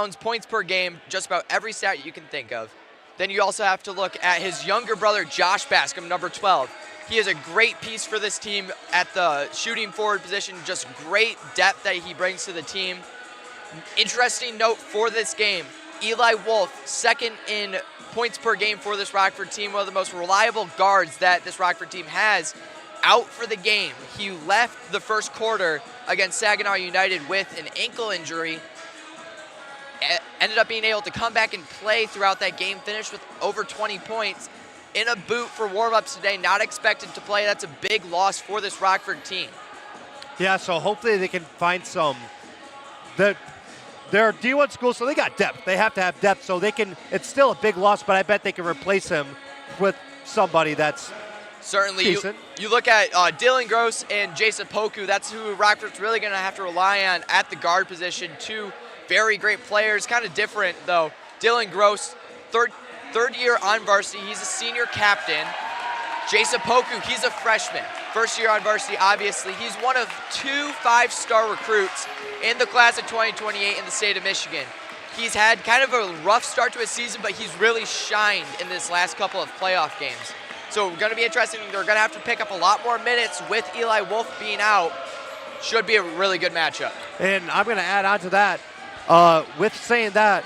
rebounds, points per game, just about every stat you can think of. Then you also have to look at his younger brother, Josh Bascom, number 12. He is a great piece for this team at the shooting forward position, just great depth that he brings to the team. Interesting note for this game, Eli Wolf, second in points per game for this Rockford team, one of the most reliable guards that this Rockford team has, out for the game. He left the first quarter against Saginaw United with an ankle injury, ended up being able to come back and play throughout that game, finished with over 20 points in a boot for warm-ups today, not expected to play. That's a big loss for this Rockford team. Yeah, so hopefully they can find some. They're a D1 school, so they got depth. They have to have depth, so they can. It's still a big loss, but I bet they can replace him with somebody that's certainly decent. You look at Dylan Gross and Jason Poku. That's who Rockford's really going to have to rely on at the guard position. Two very great players, kind of different though. Dylan Gross, third year on varsity. He's a senior captain. Jason Poku, he's a freshman. First year on varsity, obviously. He's one of 2 5-star recruits in the class of 2028 in the state of Michigan. He's had kind of a rough start to his season, but he's really shined in this last couple of playoff games. So going to be interesting. They're going to have to pick up a lot more minutes with Eli Wolf being out. Should be a really good matchup. And I'm going to add on to that. With saying that,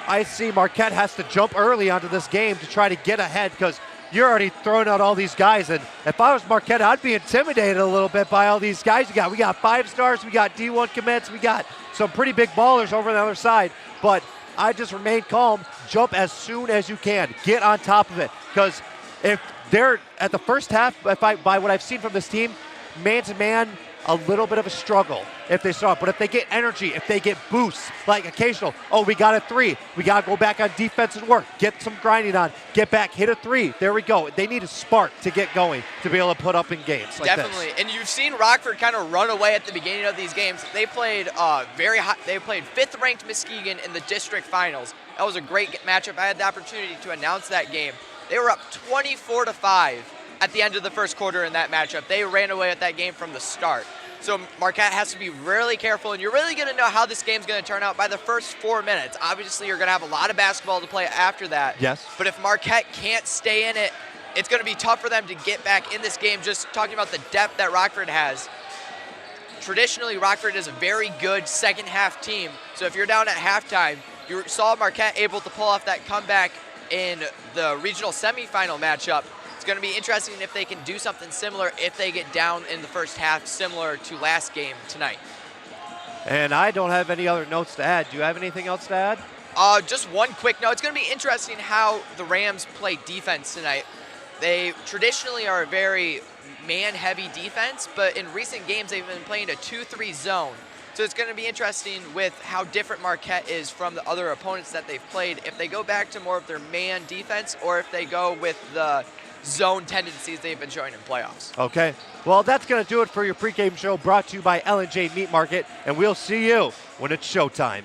I see Marquette has to jump early onto this game to try to get ahead because you're already throwing out all these guys. And if I was Marquette, I'd be intimidated a little bit by all these guys we got. We got 5-stars, we got D1 commits, we got some pretty big ballers over on the other side. But I just remain calm, jump as soon as you can, get on top of it. Because if they're at the first half, by what I've seen from this team, man-to-man, a little bit of a struggle if they start. But if they get energy, if they get boosts, like occasional, oh, we got a 3. We got to go back on defense and work. Get some grinding on. Get back, hit a 3. There we go. They need a spark to get going to be able to put up in games like Definitely. this. And you've seen Rockford kind of run away at the beginning of these games. They played very hot. They played 5th-ranked Muskegon in the district finals. That was a great matchup. I had the opportunity to announce that game. They were up 24-5 at the end of the first quarter in that matchup. They ran away with that game from the start. So Marquette has to be really careful, and you're really going to know how this game's going to turn out by the first 4 minutes. Obviously, you're going to have a lot of basketball to play after that. Yes. But if Marquette can't stay in it, it's going to be tough for them to get back in this game. Just talking about the depth that Rockford has. Traditionally, Rockford is a very good second-half team. So if you're down at halftime, you saw Marquette able to pull off that comeback in the regional semifinal matchup. It's going to be interesting if they can do something similar if they get down in the first half, similar to last game tonight. And I don't have any other notes to add. Do you have anything else to add? Just one quick note. It's going to be interesting how the Rams play defense tonight. They traditionally are a very man-heavy defense, but in recent games they've been playing a 2-3 zone. So it's going to be interesting with how different Marquette is from the other opponents that they've played, if they go back to more of their man defense or if they go with the zone tendencies they've been showing in playoffs. Okay. Well, that's going to do it for your pregame show brought to you by L&J Meat Market, and we'll see you when it's showtime.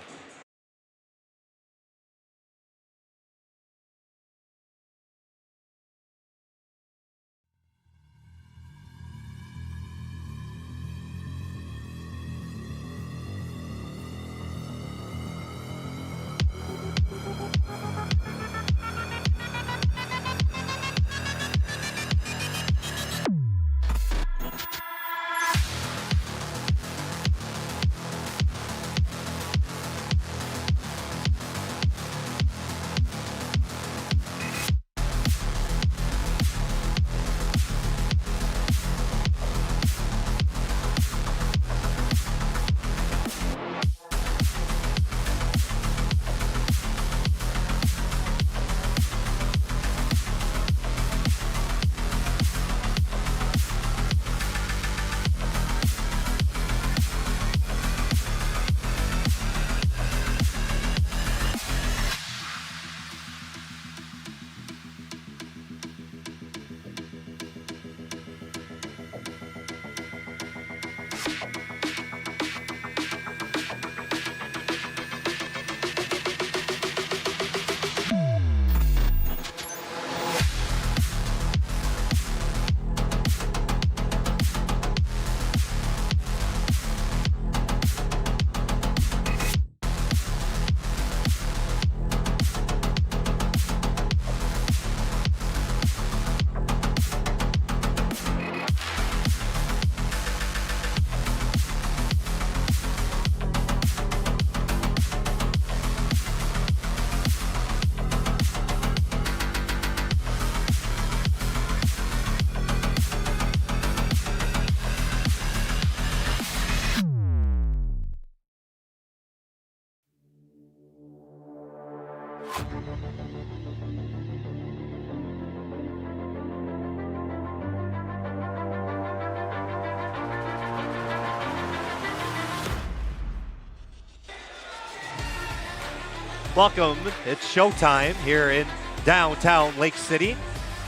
Welcome, it's showtime here in downtown Lake City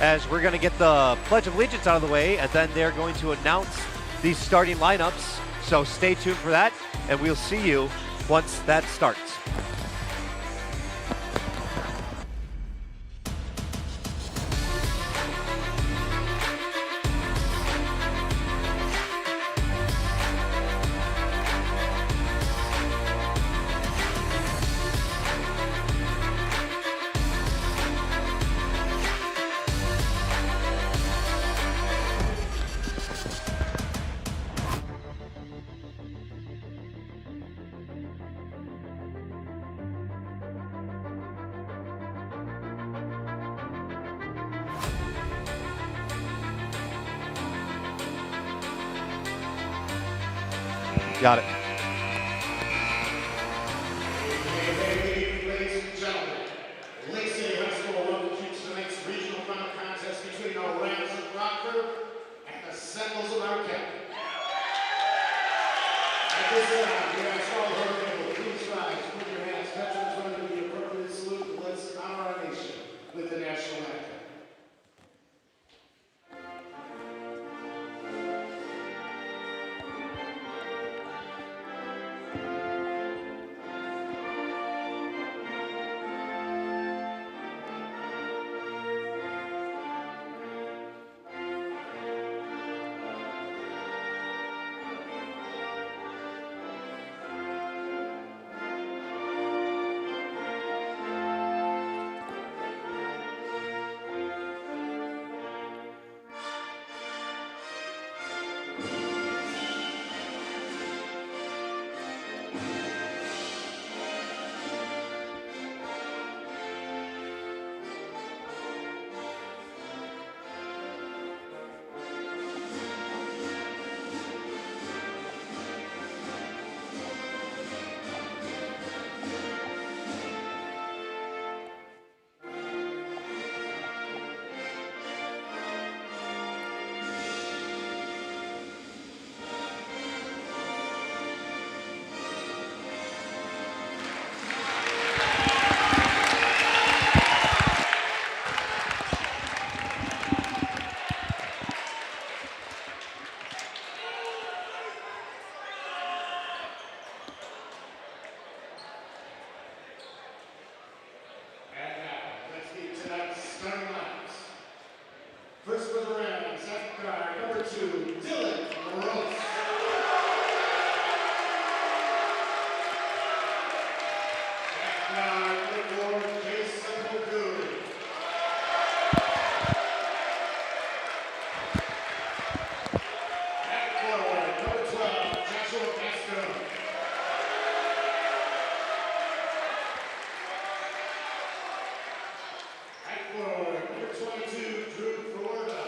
as we're going to get the Pledge of Allegiance out of the way, and then they're going to announce these starting lineups. So stay tuned for that, and we'll see you once that starts. Got it. Ladies and gentlemen, Lake City High School welcomes you to tonight's regional final contest between our Rams of Rockford and the Sentinels of Marquette. At this time, we ask all who are able, please rise, put your hands, veterans running to the appropriate salute, and let's honor our nation with the national anthem. First for the Rams, at guard, number 2, Dylan Morose. At guard, number 4, Jason O'Good. At forward, number 12, Joshua Castro. At forward, number 22, Drew Florida.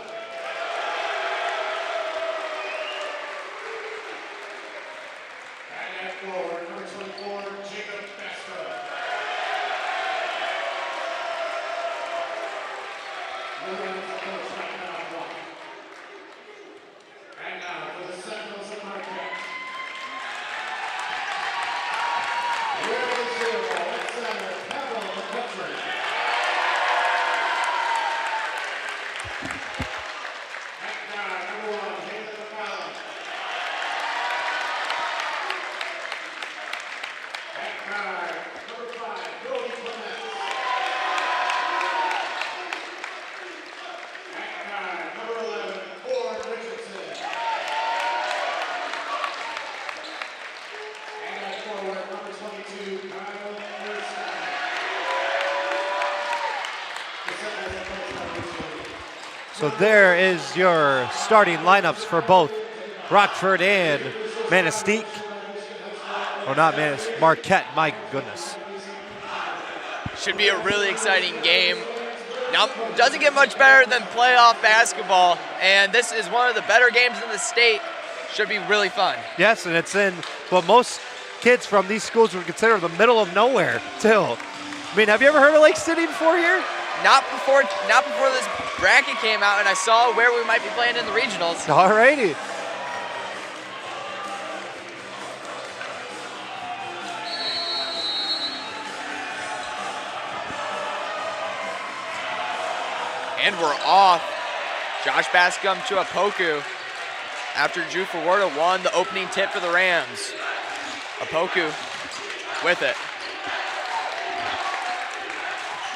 And at forward, number 24, Jacob Castro. The Rams are coached right now block. And now for the Sentinels of Marquette. Wearing 0 at center, Pavel McCutcheon. At guard, number 1, Hayden McCallum. At guard, number 5, Cody Clement. At guard, number 11, Ford Richardson. And at forward, number 22, Kyle Erskine. The Sentinels are coached by Bruce Lee. So there is your starting lineups for both Rockford and Manistee. Oh, not Manistee, Marquette, my goodness. Should be a really exciting game. Now, doesn't get much better than playoff basketball, and this is one of the better games in the state. Should be really fun. Yes, and it's in what most kids from these schools would consider the middle of nowhere, too. I mean, have you ever heard of Lake City before here? Not before this bracket came out and I saw where we might be playing in the regionals. Alrighty. And we're off. Josh Bascom to Apoku after Drew Fawarda won the opening tip for the Rams. Apoku with it.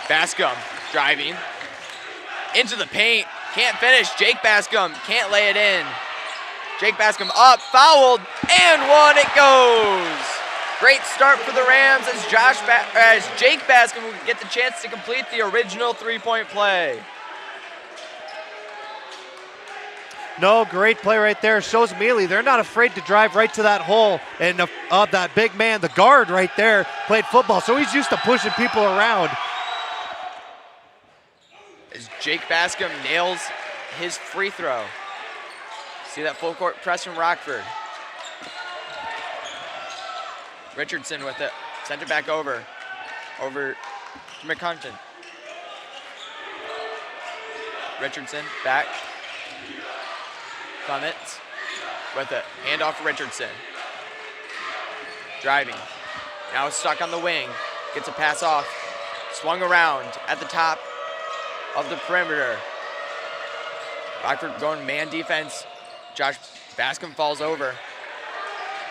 Bascom driving into the paint. Can't finish. Jake Bascom can't lay it in. Jake Bascom up, fouled, and one it goes. Great start for the Rams as Jake Bascom will get the chance to complete the original three-point play. No, great play right there. Shows immediately they're not afraid to drive right to that hole. And that big man, the guard right there, played football, so he's used to pushing people around. As Jake Bascom nails his free throw. See that full court press from Rockford. Richardson with it. Sent it back over to McCunton. Richardson back. Clements with it. Handoff to Richardson. Driving. Now stuck on the wing. Gets a pass off. Swung around at the top of the perimeter. Rockford going man defense. Josh Bascom falls over.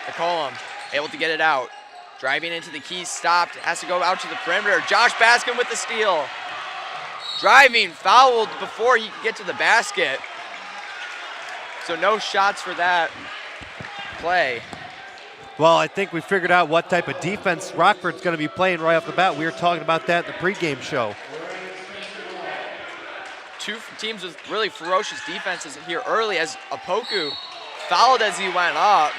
McCollum able to get it out. Driving into the key, stopped. Has to go out to the perimeter. Josh Bascom with the steal. Driving, fouled before he could get to the basket. So no shots for that play. Well, I think we figured out what type of defense Rockford's going to be playing right off the bat. We were talking about that in the pregame show. Two teams with really ferocious defenses here early as Apoku fouled as he went up.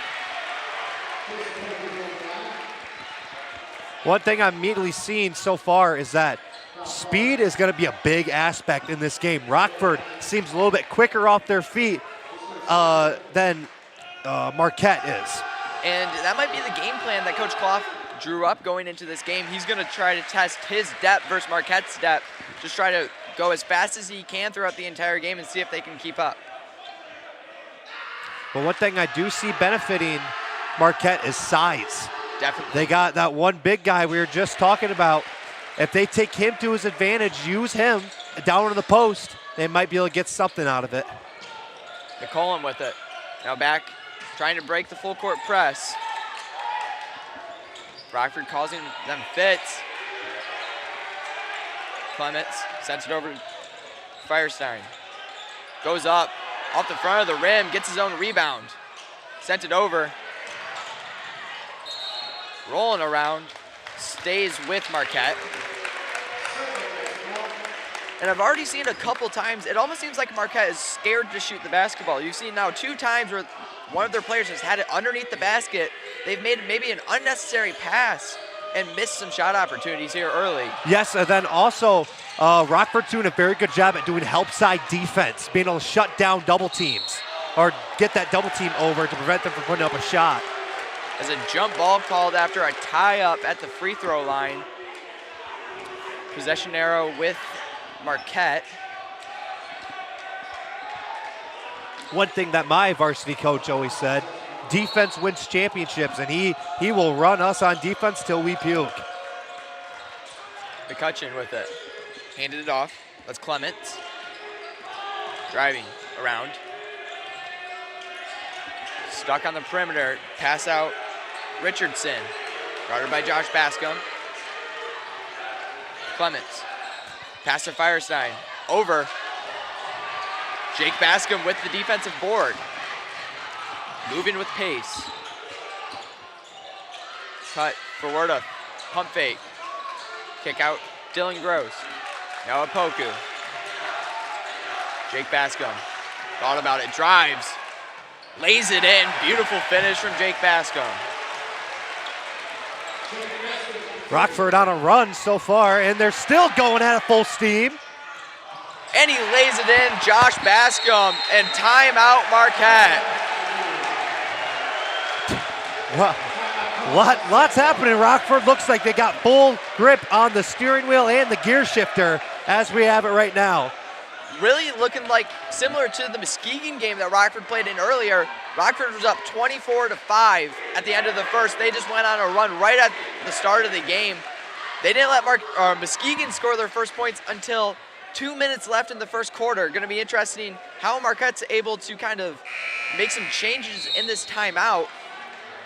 One thing I'm immediately seeing so far is that speed is going to be a big aspect in this game. Rockford seems a little bit quicker off their feet than Marquette is. And that might be the game plan that Coach Clough drew up going into this game. He's going to try to test his depth versus Marquette's depth. Just try to go as fast as he can throughout the entire game and see if they can keep up. But one thing I do see benefiting Marquette is size. Definitely. They got that one big guy we were just talking about. If they take him to his advantage, use him down in the post, they might be able to get something out of it. McCollum with it. Now back, trying to break the full court press. Rockford causing them fits. Clements sends it over to Firestein. Goes up, off the front of the rim, gets his own rebound. Sent it over. Rolling around, stays with Marquette. And I've already seen a couple times, it almost seems like Marquette is scared to shoot the basketball. You've seen now 2 times where one of their players has had it underneath the basket. They've made maybe an unnecessary pass and missed some shot opportunities here early. Yes, and then also Rockford's doing a very good job at doing help side defense, being able to shut down double teams or get that double team over to prevent them from putting up a shot. As a jump ball called after a tie-up at the free throw line. Possession arrow with Marquette. One thing that my varsity coach always said, defense wins championships, and he will run us on defense till we puke. McCutcheon with it. Handed it off. That's Clements. Driving around. Stuck on the perimeter. Pass out Richardson. Guarded by Josh Bascom. Clements. Pass to Firestein. Over. Jake Bascom with the defensive board. Moving with pace. Cut forward a pump fake. Kick out Dylan Gross. Now Apoku. Jake Bascom. Thought about it. Drives. Lays it in. Beautiful finish from Jake Bascom. Rockford on a run so far, and they're still going at it full steam. And he lays it in, Josh Bascom, and timeout Marquette. Lots happening. Rockford looks like they got full grip on the steering wheel and the gear shifter as we have it right now. Really looking like similar to the Muskegon game that Rockford played in earlier. Rockford was up 24-5 at the end of the first. They just went on a run right at the start of the game. They didn't let Muskegon score their first points until 2 minutes left in the first quarter. Going to be interesting how Marquette's able to kind of make some changes in this timeout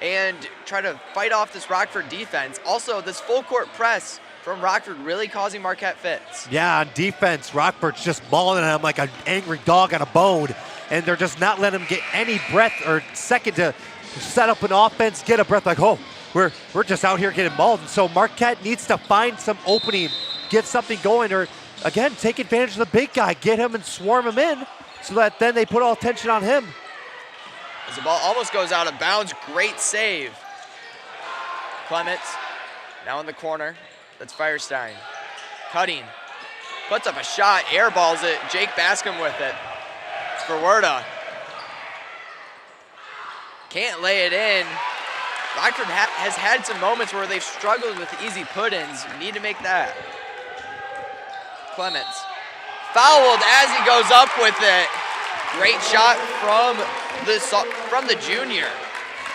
and try to fight off this Rockford defense. Also, this full court press from Rockford really causing Marquette fits. Yeah, on defense, Rockford's just mauling at him like an angry dog on a bone, and they're just not letting him get any breath or second to set up an offense, get a breath like, oh, we're just out here getting mauled. And so Marquette needs to find some opening, get something going, or again, take advantage of the big guy, get him and swarm him in so that then they put all attention on him. As the ball almost goes out of bounds, great save. Clements now in the corner. That's Firestein. Cutting. Puts up a shot, airballs it. Jake Bascom with it. For Werda. Can't lay it in. Rockford has had some moments where they've struggled with easy put-ins. Need to make that. Clements. Fouled as he goes up with it. Great shot from the junior.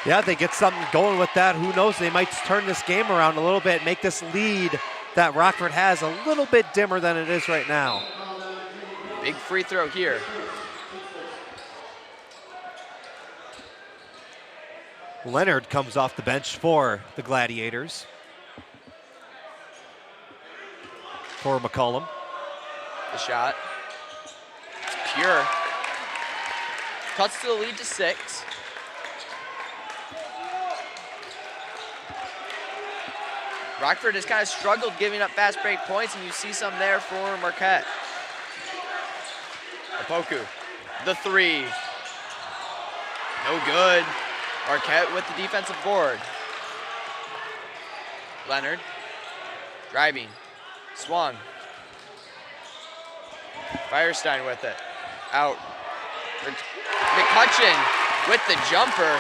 Yeah, they get something going with that. Who knows? They might turn this game around a little bit, make this lead that Rockford has a little bit dimmer than it is right now. Big free throw here. Leonard comes off the bench for the Gladiators. For McCollum. The shot. It's pure. Cuts to the lead to 6. Rockford has kind of struggled giving up fast break points, and you see some there for Marquette. Opoku, the 3. No good. Marquette with the defensive board. Leonard, driving, swung. Firestein with it, out. McCutcheon with the jumper.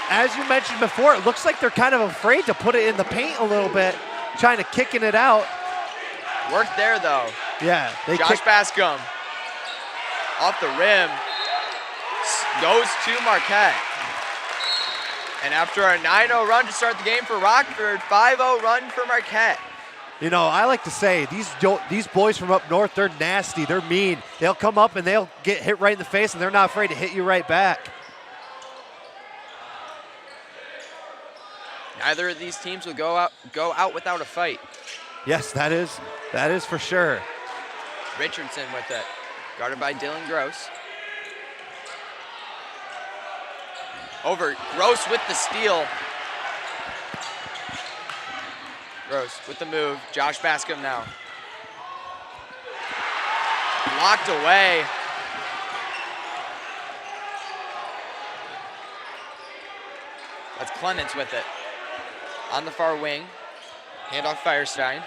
As you mentioned before, it looks like they're kind of afraid to put it in the paint a little bit, trying to kicking it out. Worked there though. Yeah. Josh Bascom off the rim, goes to Marquette. And after a 9-0 run to start the game for Rockford, 5-0 run for Marquette. You know, I like to say these boys from up north, they're nasty, they're mean. They'll come up and they'll get hit right in the face, and they're not afraid to hit you right back. Neither of these teams will go out without a fight. Yes, that is for sure. Richardson with it, guarded by Dylan Gross. Over, Gross with the steal. Gross with the move, Josh Bascom now. Locked away. That's Clements with it. On the far wing, handoff Firestein.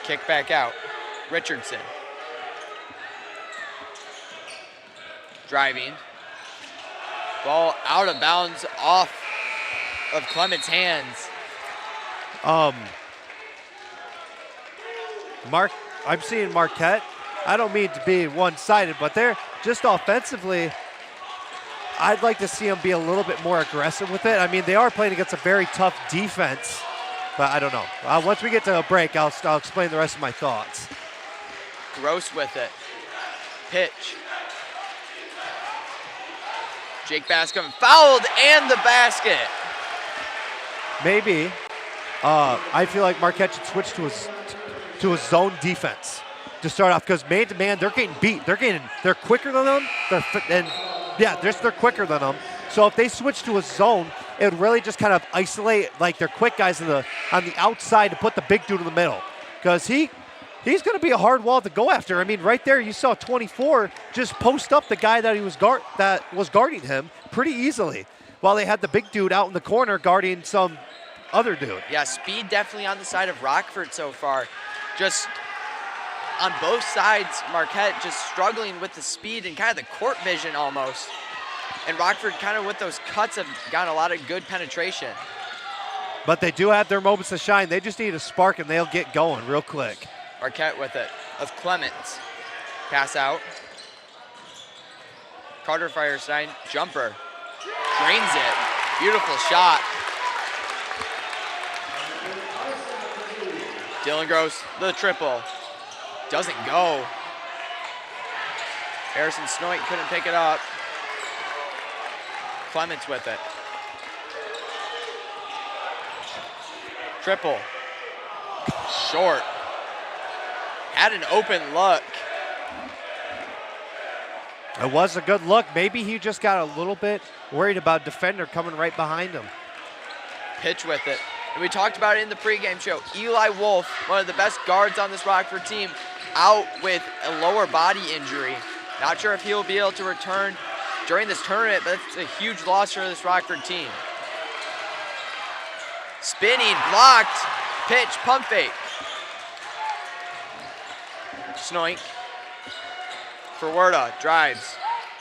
Kick back out, Richardson. Driving. Ball out of bounds off of Clements' hands. I'm seeing Marquette. I don't mean to be one-sided, but they're just offensively, I'd like to see them be a little bit more aggressive with it. I mean, they are playing against a very tough defense, but I don't know. Once we get to a break, I'll explain the rest of my thoughts. Gross with it. Pitch. Jake Bascom fouled and the basket. Maybe. I feel like Marquette should switch to a zone defense to start off, because man-to-man, they're getting beat. They're quicker than them. They're quicker than them. So if they switch to a zone, it would really just kind of isolate like their quick guys on the outside to put the big dude in the middle, because he's going to be a hard wall to go after. I mean, right there, you saw 24 just post up the guy that was guarding him pretty easily, while they had the big dude out in the corner guarding some other dude. Yeah, speed definitely on the side of Rockford so far. Just on both sides, Marquette just struggling with the speed and kind of the court vision almost. And Rockford kind of with those cuts have gotten a lot of good penetration. But they do have their moments to shine. They just need a spark and they'll get going real quick. Marquette with it, of Clements. Pass out. Carter Firestein, jumper. Drains it. Beautiful shot. Dylan Gross, the triple. Doesn't go. Harrison Snoit couldn't pick it up. Clements with it. Triple. Short. Had an open look. It was a good look. Maybe he just got a little bit worried about defender coming right behind him. Pitch with it. And we talked about it in the pregame show. Eli Wolf, one of the best guards on this Rockford team, out with a lower body injury. Not sure if he'll be able to return during this tournament, but it's a huge loss for this Rockford team. Spinning, blocked, pitch, pump fake. Snoink. Forwarda drives,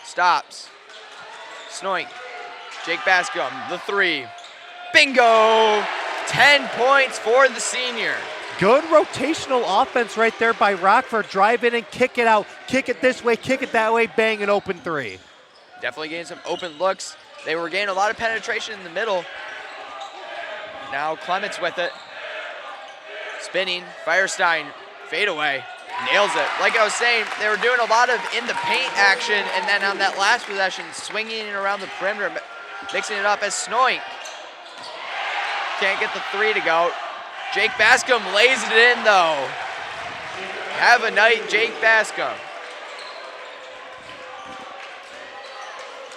stops. Snoink. Jake Bascom, the three. Bingo! 10 points for the senior. Good rotational offense right there by Rockford. Drive in and kick it out. Kick it this way, kick it that way, bang, an open three. Definitely getting some open looks. They were getting a lot of penetration in the middle. Now Clements with it. Spinning, Firestein, fade away, nails it. Like I was saying, they were doing a lot of in the paint action, and then on that last possession, swinging it around the perimeter, mixing it up as Snoink. Can't get the three to go. Jake Bascom lays it in though. Have a night, Jake Bascom.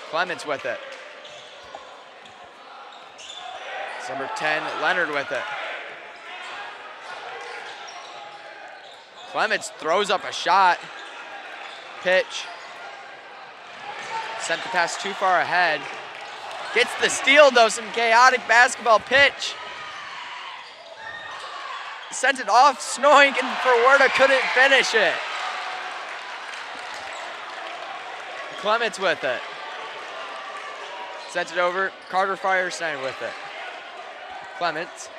Clements with it. It's number 10, Leonard with it. Clements throws up a shot. Pitch. Sent the pass too far ahead. Gets the steal though, some chaotic basketball pitch. Sent it off, Snoink, and Forwarda couldn't finish it. Clements with it. Sent it over, Carter Firestein with it. Clements.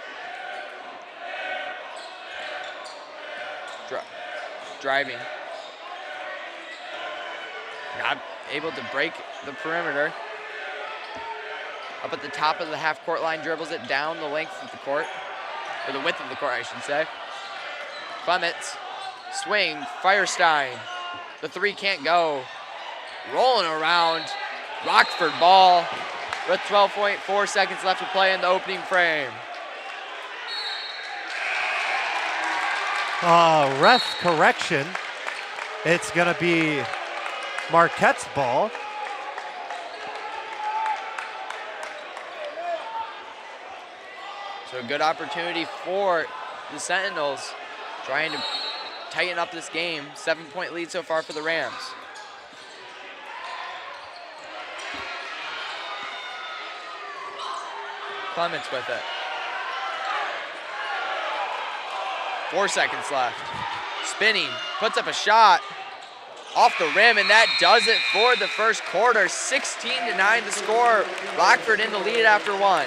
Driving. Not able to break the perimeter. Up at the top of the half-court line, dribbles it down the length of the court. Or the width of the court, I should say. Clements. Swing, Firestein. The three can't go. Rolling around. Rockford ball with 12.4 seconds left to play in the opening frame. Ref correction. It's going to be Marquette's ball. So a good opportunity for the Sentinels trying to tighten up this game. 7-point lead so far for the Rams. Clements with it. 4 seconds left. Spinning, puts up a shot off the rim, and that does it for the first quarter. 16-9 the score. Rockford in the lead after one.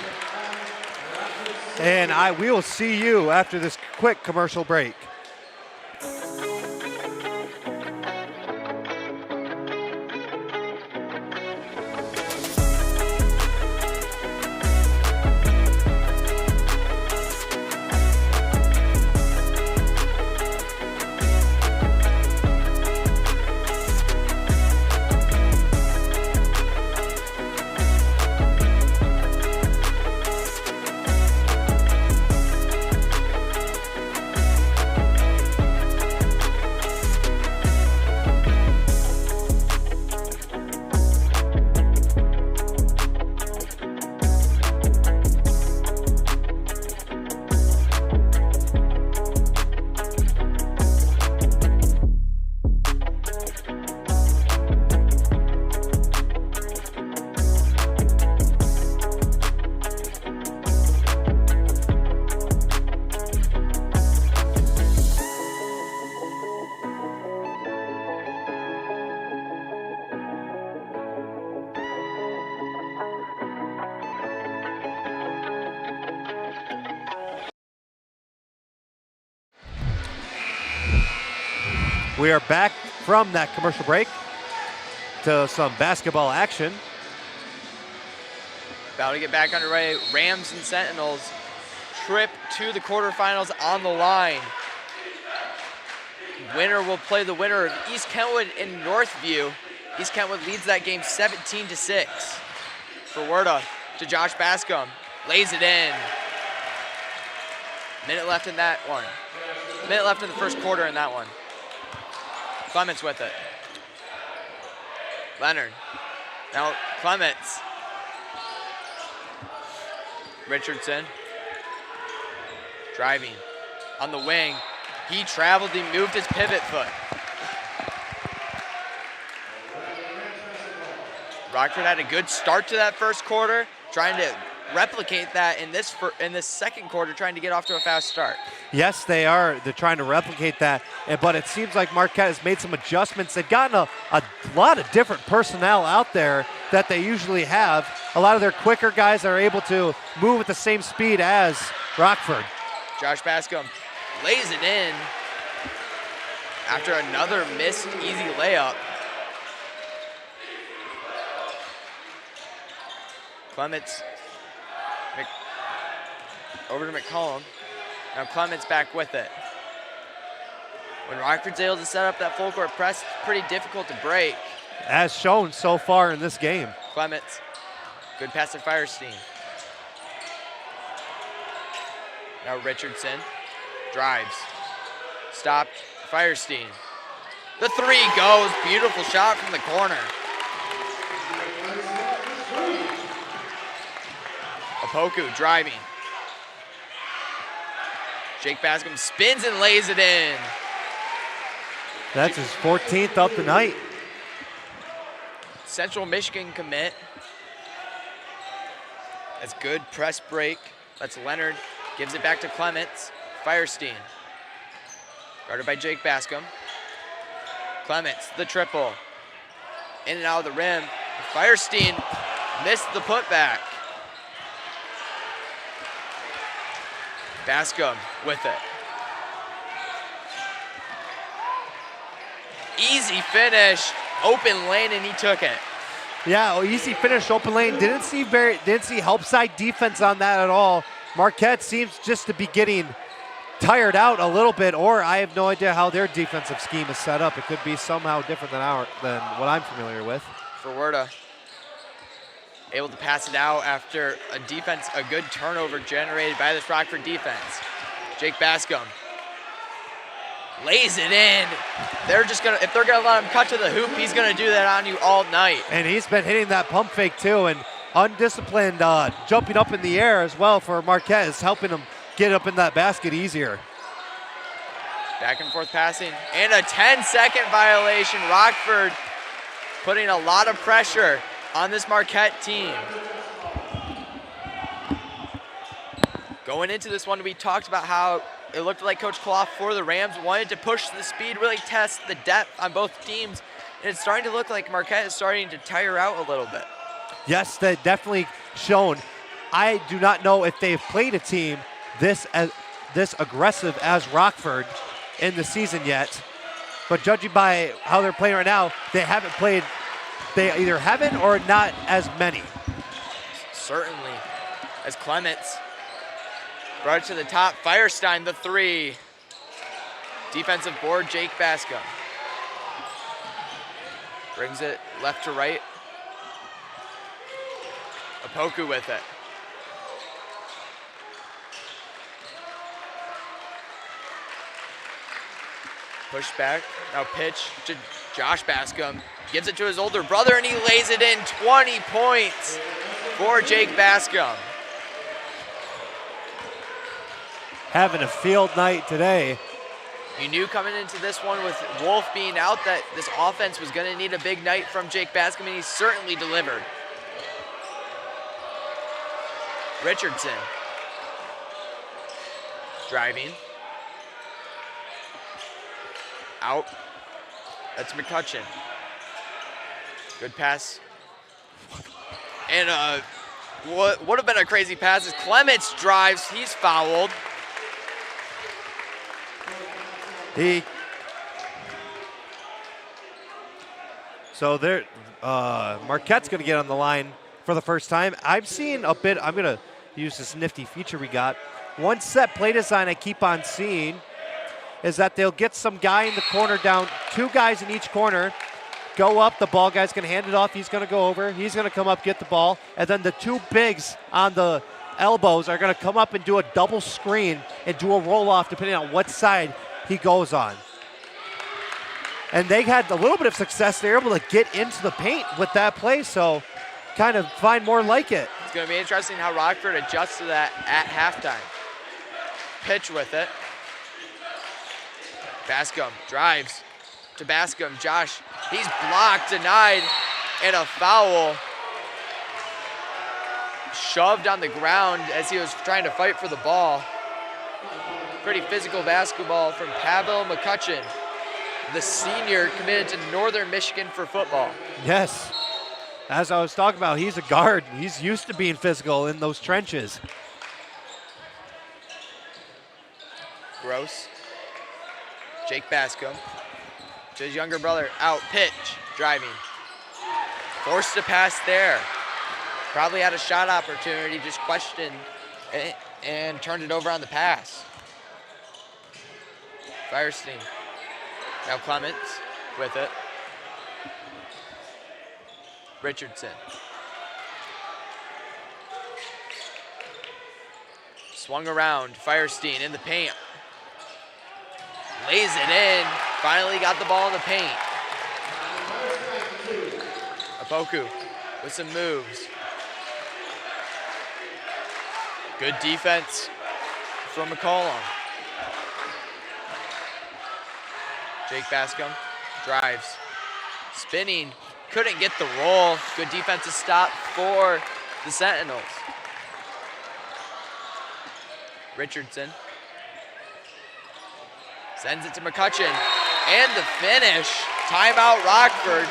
And we will see you after this quick commercial break. We are back from that commercial break to some basketball action. About to get back underway. Rams and Sentinels trip to the quarterfinals on the line. Winner will play the winner of East Kentwood and Northview. East Kentwood leads that game 17-6. Forwarda to Josh Bascom. Lays it in. Minute left in that one. Minute left in the first quarter in that one. Clements with it. Leonard. Now Clements. Richardson. Driving. On the wing. He traveled, he moved his pivot foot. Rockford had a good start to that first quarter, trying to replicate that in this second quarter, trying to get off to a fast start. Yes, they are. They're trying to replicate that, but it seems like Marquette has made some adjustments. They've gotten a lot of different personnel out there that they usually have. A lot of their quicker guys are able to move at the same speed as Rockford. Josh Bascom lays it in after another missed easy layup. Clements over to McCollum. Now Clements back with it. When Rockford's able to set up that full court press, it's pretty difficult to break. As shown so far in this game. Clements, good pass to Firestein. Now Richardson drives, stopped, Firestein. The three goes, beautiful shot from the corner. Opoku driving. Jake Bascom spins and lays it in. That's his 14th of the night. Central Michigan commit. That's good press break. That's Leonard. Gives it back to Clements. Firestein. Guarded by Jake Bascom. Clements, the triple. In and out of the rim. Firestein missed the putback. Bascom with it. Easy finish, open lane, and he took it. Yeah, easy finish, open lane. Didn't see help side defense on that at all. Marquette seems just to be getting tired out a little bit, or I have no idea how their defensive scheme is set up. It could be somehow different than what I'm familiar with. Forwarda able to pass it out after a good turnover generated by this Rockford defense. Jake Bascom lays it in. If they're gonna let him cut to the hoop, he's gonna do that on you all night. And he's been hitting that pump fake too, and undisciplined jumping up in the air as well for Marquette is helping him get up in that basket easier. Back and forth passing, and a 10-second violation. Rockford putting a lot of pressure on this Marquette team. Going into this one, we talked about how it looked like Coach Clough for the Rams wanted to push the speed, really test the depth on both teams, and it's starting to look like Marquette is starting to tire out a little bit. Yes, that definitely shown. I do not know if they've played a team this aggressive as Rockford in the season yet, but judging by how they're playing right now, they either haven't or not as many. Certainly, as Clements brought it to the top. Firestein, the three. Defensive board, Jake Bascom. Brings it left to right. Opoku with it. Push back, now pitch to Josh Bascom. Gives it to his older brother and he lays it in. 20 points for Jake Bascom. Having a field night today. You knew coming into this one with Wolf being out that this offense was going to need a big night from Jake Bascom, and he certainly delivered. Richardson. Driving. Out. That's McCutcheon. Good pass. And what would have been a crazy pass is Clements drives. He's fouled. So Marquette's going to get on the line for the first time. I've seen a bit. I'm going to use this nifty feature we got. One set play design I keep on seeing is that they'll get some guy in the corner down, 2 guys in each corner, go up, the ball guy's going to hand it off, he's going to go over, he's going to come up, get the ball, and then the 2 bigs on the elbows are going to come up and do a double screen and do a roll-off depending on what side he goes on. And they had a little bit of success. They were able to get into the paint with that play, so kind of find more like it. It's going to be interesting how Rockford adjusts to that at halftime. Pitch with it. Bascom drives to Bascom. Josh, he's blocked, denied, and a foul. Shoved on the ground as he was trying to fight for the ball. Pretty physical basketball from Pavel McCutcheon, the senior committed to Northern Michigan for football. Yes. As I was talking about, he's a guard. He's used to being physical in those trenches. Gross. Jake Bascom to his younger brother, out, pitch, driving. Forced to pass there. Probably had a shot opportunity, just questioned and turned it over on the pass. Firestein. Now Clements with it. Richardson. Swung around, Firestein in the paint. Lays it in, finally got the ball in the paint. Apoku with some moves. Good defense from McCollum. Jake Bascom drives, spinning, couldn't get the roll. Good defensive stop for the Sentinels. Richardson sends it to McCutcheon, and the finish. Timeout Rockford,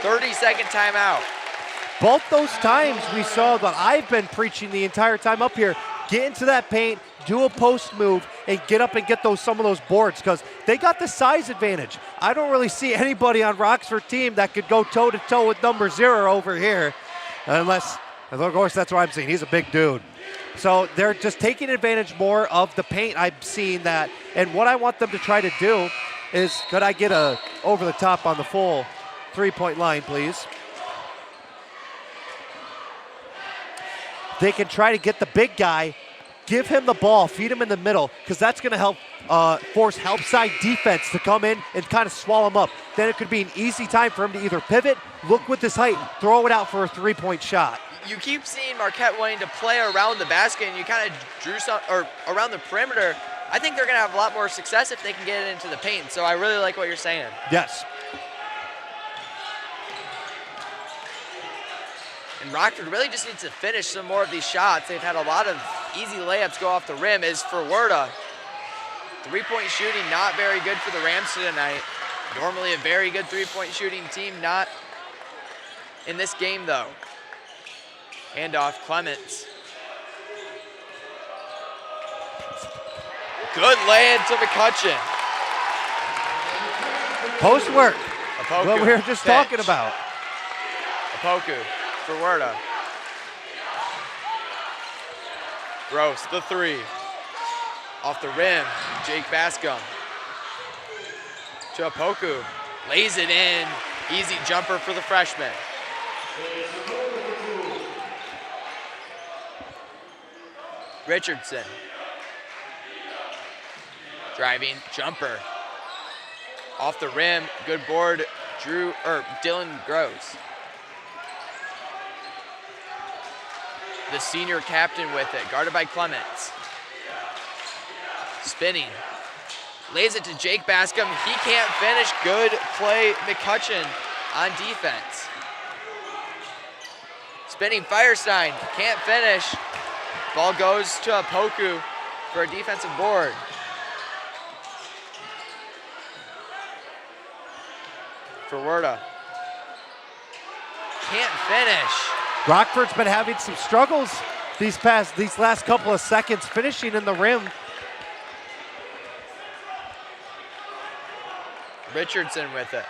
30-second timeout. Both those times we saw that I've been preaching the entire time up here, get into that paint, do a post move, and get up and get some of those boards because they got the size advantage. I don't really see anybody on Rockford team that could go toe-to-toe with number 0 over here unless, of course, that's what I'm seeing. He's a big dude. So they're just taking advantage more of the paint. I'm seeing that. And what I want them to try to do is, could I get a over the top on the full 3-point line, please? They can try to get the big guy, give him the ball, feed him in the middle, because that's going to help force help side defense to come in and kind of swallow him up. Then it could be an easy time for him to either pivot, look with his height, throw it out for a 3-point shot. You keep seeing Marquette wanting to play around the basket, and you kind of drew some, or around the perimeter. I think they're going to have a lot more success if they can get it into the paint. So I really like what you're saying. Yes. And Rockford really just needs to finish some more of these shots. They've had a lot of easy layups go off the rim. Is for Werda. 3-point shooting not very good for the Rams tonight. Normally a very good 3-point shooting team, not in this game though. Handoff, Clements. Good lay-in to McCutcheon. Post work. Apoku, what we were just talking about. Apoku for Werda. Gross, the 3. Off the rim, Jake Bascom. To Apoku, lays it in. Easy jumper for the freshman. Richardson. Driving, jumper. Off the rim, good board, Dylan Gross. The senior captain with it, guarded by Clements. Spinning. Lays it to Jake Bascom. He can't finish. Good play, McCutcheon on defense. Spinning Firestein. Can't finish. Ball goes to Apoku for a defensive board. For Werda. Can't finish. Rockford's been having some struggles these last couple of seconds finishing in the rim. Richardson with it.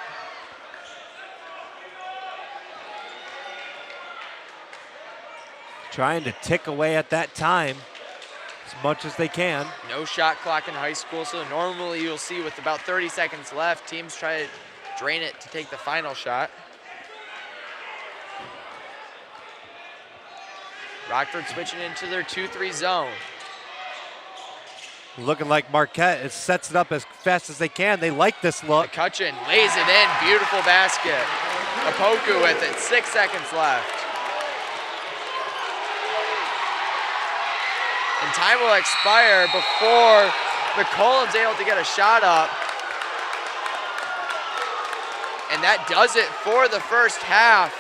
trying to tick away at that time as much as they can. No shot clock in high school, so normally you'll see with about 30 seconds left, teams try to drain it to take the final shot. Rockford switching into their 2-3 zone. Looking like Marquette sets it up as fast as they can. They like this look. McCutcheon lays it in, beautiful basket. Apoku with it, 6 seconds left. And time will expire before McCollum's able to get a shot up. And that does it for the first half.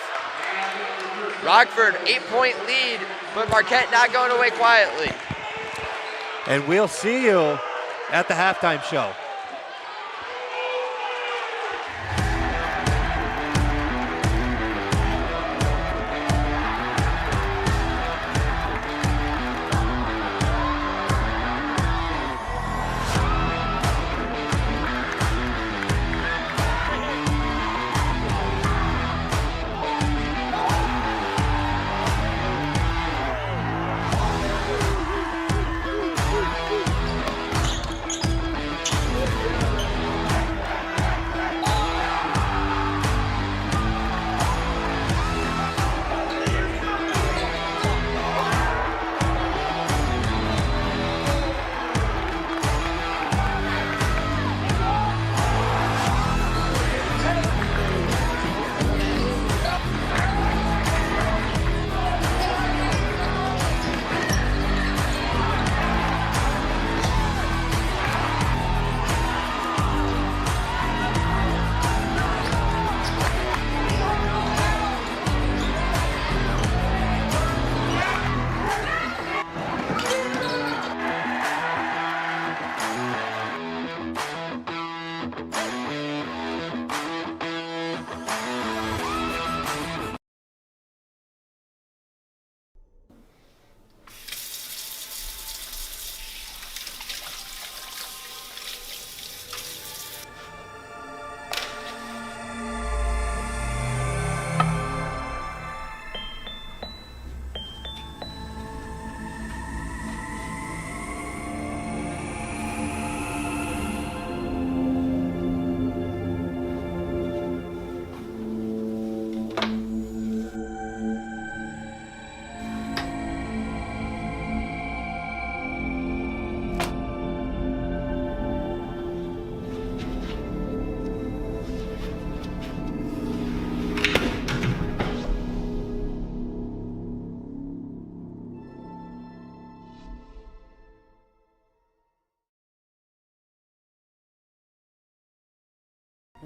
Rockford, 8-point lead, but Marquette not going away quietly. And we'll see you at the halftime show.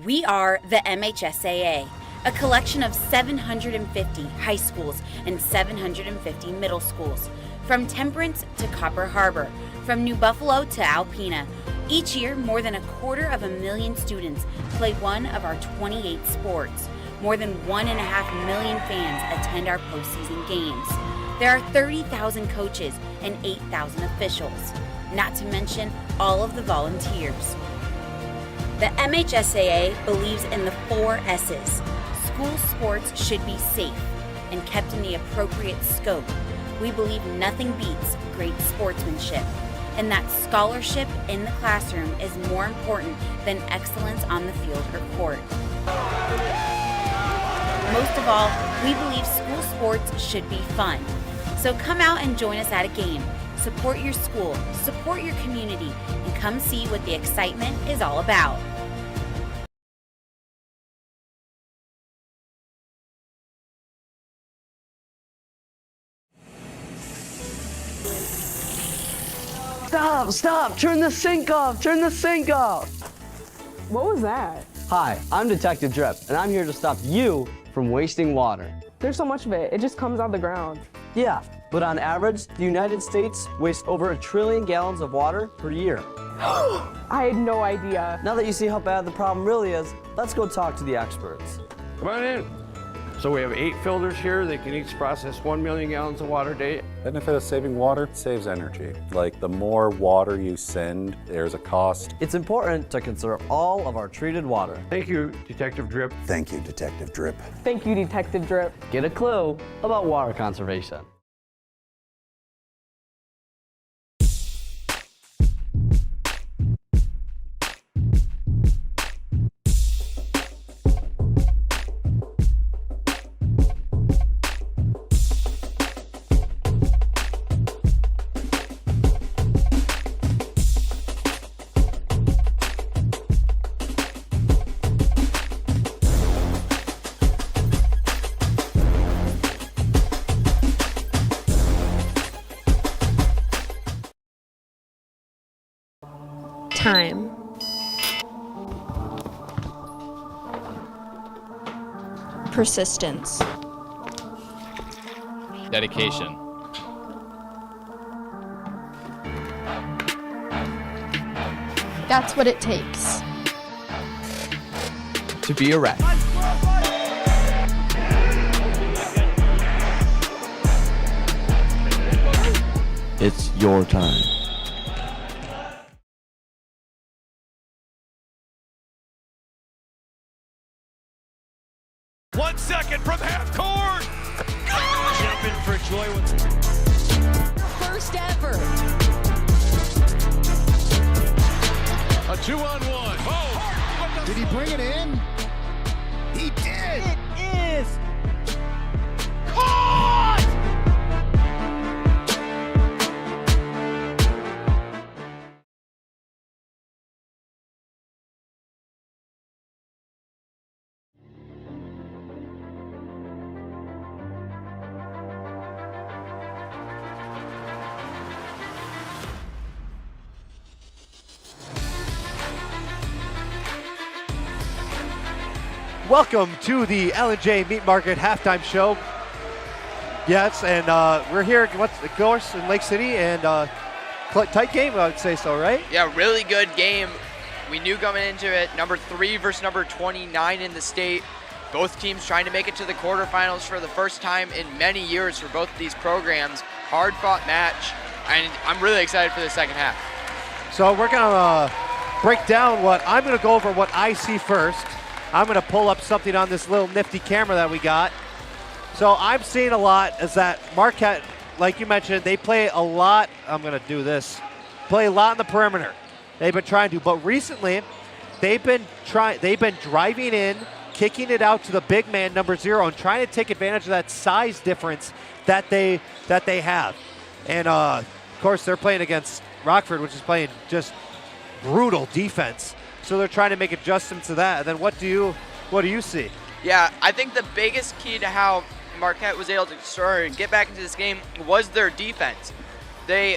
We are the MHSAA, a collection of 750 high schools and 750 middle schools, from Temperance to Copper Harbor, from New Buffalo to Alpena. Each year, more than 250,000 students play one of our 28 sports. More than 1.5 million fans attend our postseason games. There are 30,000 coaches and 8,000 officials, not to mention all of the volunteers. The MHSAA believes in the 4 S's. School sports should be safe and kept in the appropriate scope. We believe nothing beats great sportsmanship, and that scholarship in the classroom is more important than excellence on the field or court. Most of all, we believe school sports should be fun. So come out and join us at a game. Support your school, support your community, and come see what the excitement is all about. Stop! Turn the sink off! Turn the sink off! What was that? Hi, I'm Detective Drip, and I'm here to stop you from wasting water. There's so much of it, it just comes out the ground. Yeah, but on average, the United States wastes over 1 trillion gallons of water per year. I had no idea. Now that you see how bad the problem really is, let's go talk to the experts. Come on in. So we have 8 filters here. They can each process 1 million gallons of water a day. Benefit of saving water saves energy. Like the more water you send, there's a cost. It's important to conserve all of our treated water. Thank you, Detective Drip. Thank you, Detective Drip. Thank you, Detective Drip. Get a clue about water conservation. Time. Persistence. Dedication. That's what it takes. To be a rat. It's your time. One second from half court. Jumping for joy. First ever. A 2-on-1. Oh! Did he bring it in? He did. It is caught! Welcome to the L&J Meat Market halftime show. Yes, and we're here, of course, in Lake City, and tight game, I would say so, right? Yeah, really good game. We knew coming into it, number 3 versus number 29 in the state. Both teams trying to make it to the quarterfinals for the first time in many years for both of these programs. Hard-fought match, and I'm really excited for the second half. So we're going to break down I'm going to go over what I see first. I'm going to pull up something on this little nifty camera that we got. So I'm seeing a lot is that Marquette, like you mentioned, they play a lot. I'm going to do this. Play a lot in the perimeter. They've been trying to, but recently they've been driving in, kicking it out to the big man, number 0, and trying to take advantage of that size difference that they have. And of course, they're playing against Rockford, which is playing just brutal defense. So they're trying to make adjustments to that. And then what do you see? Yeah, I think the biggest key to how Marquette was able to sort of get back into this game was their defense. They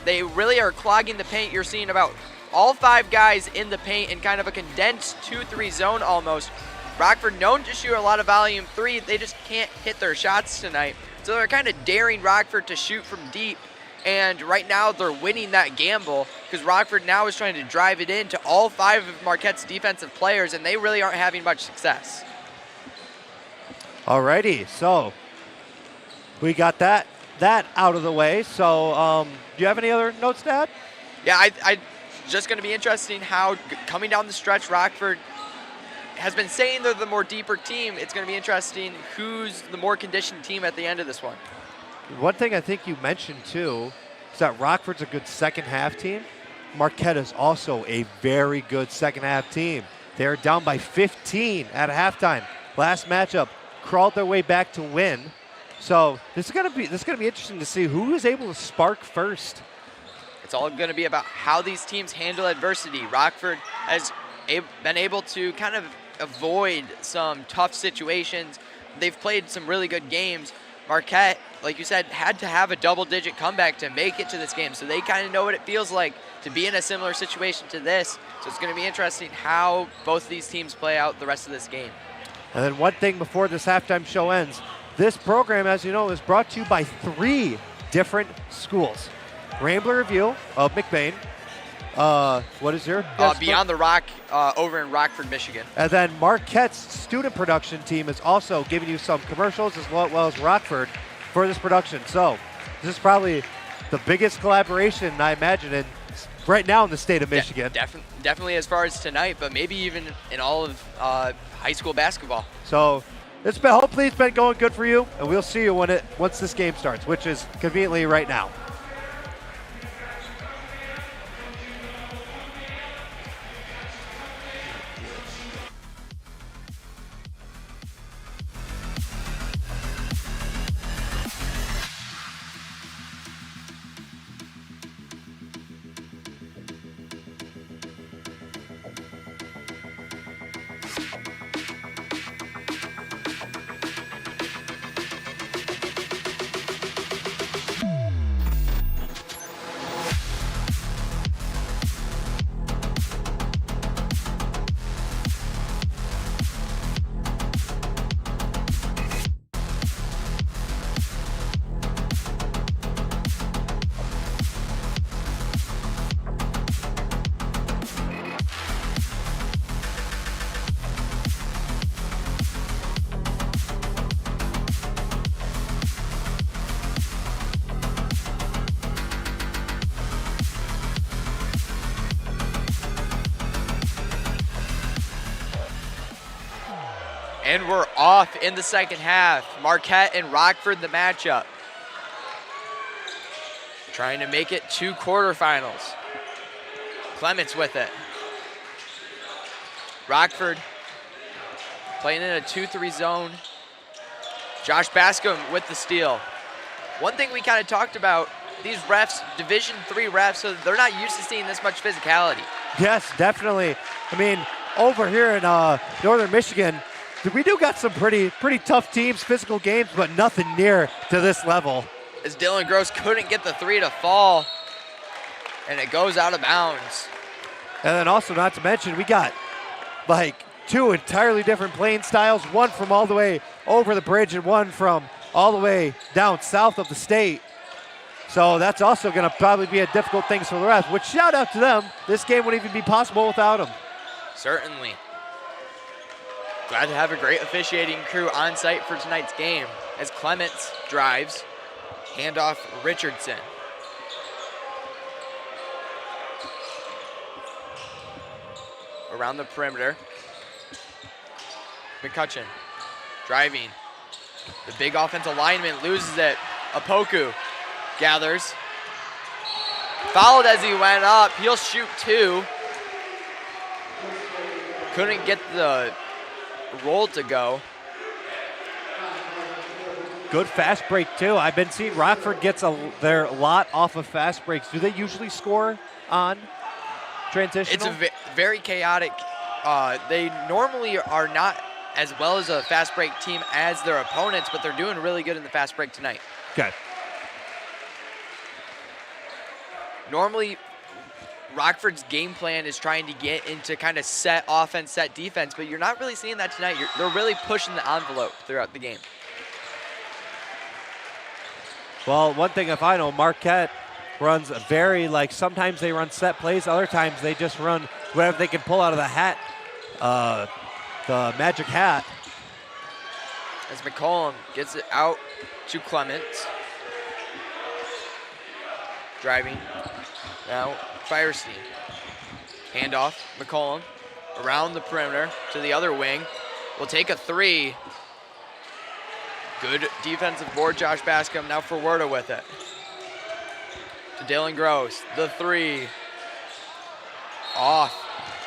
really are clogging the paint. You're seeing about all 5 guys in the paint in kind of a condensed 2-3 zone almost. Rockford known to shoot a lot of volume 3. They just can't hit their shots tonight. So they're kind of daring Rockford to shoot from deep. And right now they're winning that gamble because Rockford now is trying to drive it into all 5 of Marquette's defensive players, and they really aren't having much success. Alrighty, so we got that out of the way. So do you have any other notes to add? Yeah, I just going to be interesting how coming down the stretch, Rockford has been saying they're the more deeper team. It's going to be interesting who's the more conditioned team at the end of this one. One thing I think you mentioned too is that Rockford's a good second half team. Marquette is also a very good second half team. They're down by 15 at halftime. Last matchup, crawled their way back to win. So this is gonna be interesting to see who is able to spark first. It's all going to be about how these teams handle adversity. Rockford has been able to kind of avoid some tough situations. They've played some really good games. Marquette, like you said, had to have a double-digit comeback to make it to this game, so they kind of know what it feels like to be in a similar situation to this. So it's going to be interesting how both of these teams play out the rest of this game. And then one thing before this halftime show ends, this program, as you know, is brought to you by 3 different schools. Rambler Review of McBain. What is your? Beyond the Rock over in Rockford, Michigan. And then Marquette's student production team is also giving you some commercials as well as Rockford for this production. So this is probably the biggest collaboration, I imagine, right now in the state of Michigan. Definitely as far as tonight, but maybe even in all of high school basketball. So hopefully it's been going good for you, and we'll see you once this game starts, which is conveniently right now. And we're off in the second half. Marquette and Rockford, the matchup. Trying to make it to quarterfinals. Clements with it. Rockford playing in a 2-3 zone. Josh Bascom with the steal. One thing we kind of talked about, these refs, Division III refs, so they're not used to seeing this much physicality. Yes, definitely. I mean, over here in Northern Michigan, we do got some pretty tough teams, physical games, but nothing near to this level. As Dylan Gross couldn't get the three to fall, and it goes out of bounds. And then also, not to mention, we got like two entirely different playing styles, one from all the way over the bridge and one from all the way down south of the state. So that's also going to probably be a difficult thing for the refs, which shout out to them. This game wouldn't even be possible without them. Certainly. Glad to have a great officiating crew on site for tonight's game as Clements drives, handoff Richardson. Around the perimeter. McCutcheon driving. The big offensive lineman loses it. Apoku gathers. Fouled as he went up. He'll shoot two. Couldn't get the roll to go. Good fast break too. I've been seeing Rockford gets their lot off of fast breaks. Do they usually score on transitional? It's a very chaotic. They normally are not as well as a fast break team as their opponents, but they're doing really good in the fast break tonight. Okay. Normally, Rockford's game plan is trying to get into kind of set offense, set defense, but you're not really seeing that tonight. They're really pushing the envelope throughout the game. Well, one thing if I know, Marquette runs very, like, sometimes they run set plays, other times they just run whatever they can pull out of the hat, the magic hat. As McCollum gets it out to Clements. Driving. Now, Firestein. Handoff, McCollum. Around the perimeter to the other wing. Will take a three. Good defensive board, Josh Bascom. Now for Werda with it. To Dylan Gross. The three. Off.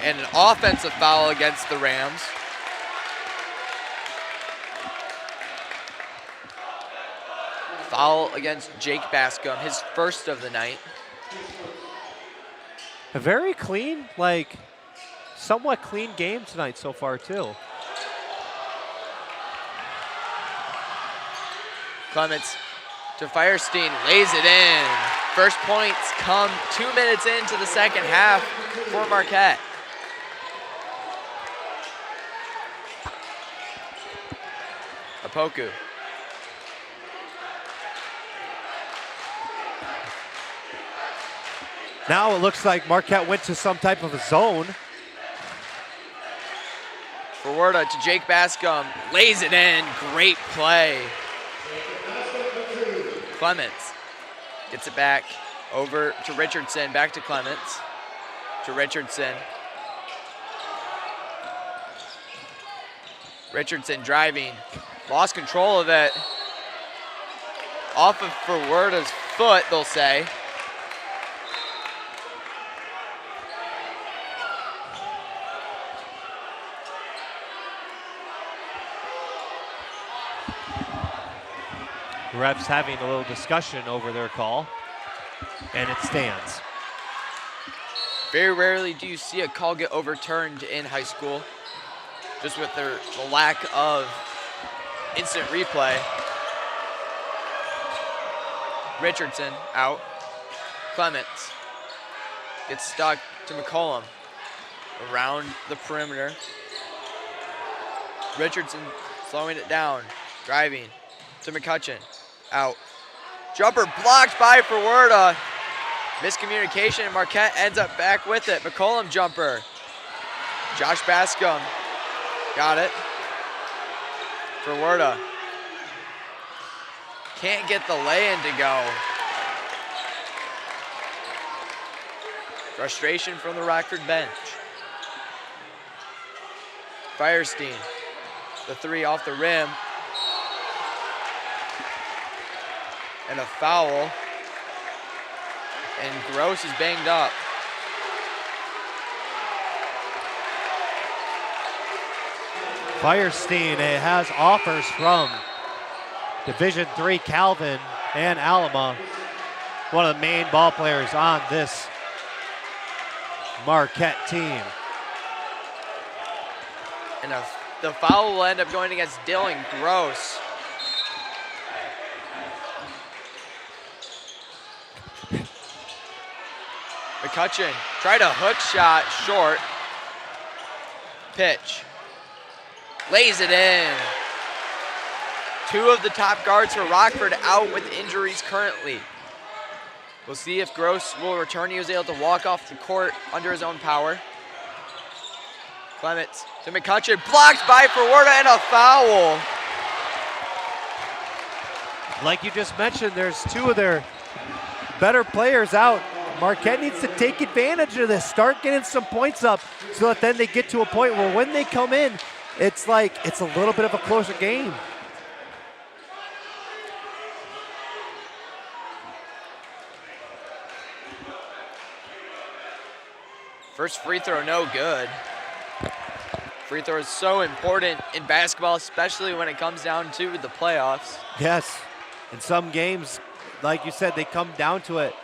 And an offensive foul against the Rams. Foul against Jake Bascom, his first of the night. A very clean, like, somewhat clean game tonight so far, too. Clements to Firestein, lays it in. First points come 2 minutes into the second half for Marquette. Apoku. Now it looks like Marquette went to some type of a zone. For Werda to Jake Bascom, lays it in, great play. Clements gets it back over to Richardson, back to Clements, to Richardson. Richardson driving, lost control of it. Off of for Werda's foot, they'll say. Refs having a little discussion over their call, and it stands. Very rarely do you see a call get overturned in high school, just with the lack of instant replay. Richardson out. Clements gets stuck to McCollum around the perimeter. Richardson slowing it down, driving to McCutcheon. Out. Jumper blocked by Werda. Miscommunication, and Marquette ends up back with it. McCollum jumper. Josh Bascom got it. For Werda. Can't get the lay-in to go. Frustration from the Rockford bench. Firestein The three off the rim. And a foul. And Gross is banged up. Firestein has offers from Division III Calvin and Alma, one of the main ball players on this Marquette team. And the foul will end up going against Dylan Gross. McCutcheon tried a hook shot, short. Pitch. Lays it in. Two of the top guards for Rockford out with injuries currently. We'll see if Gross will return. He was able to walk off the court under his own power. Clements to McCutcheon, blocked by Forwarda, and a foul. Like you just mentioned, there's two of their better players out. Marquette needs to take advantage of this, start getting some points up so that then they get to a point where when they come in, it's like it's a little bit of a closer game. First free throw, no good. Free throw is so important in basketball, especially when it comes down to the playoffs. Yes, in some games, like you said, they come down to it.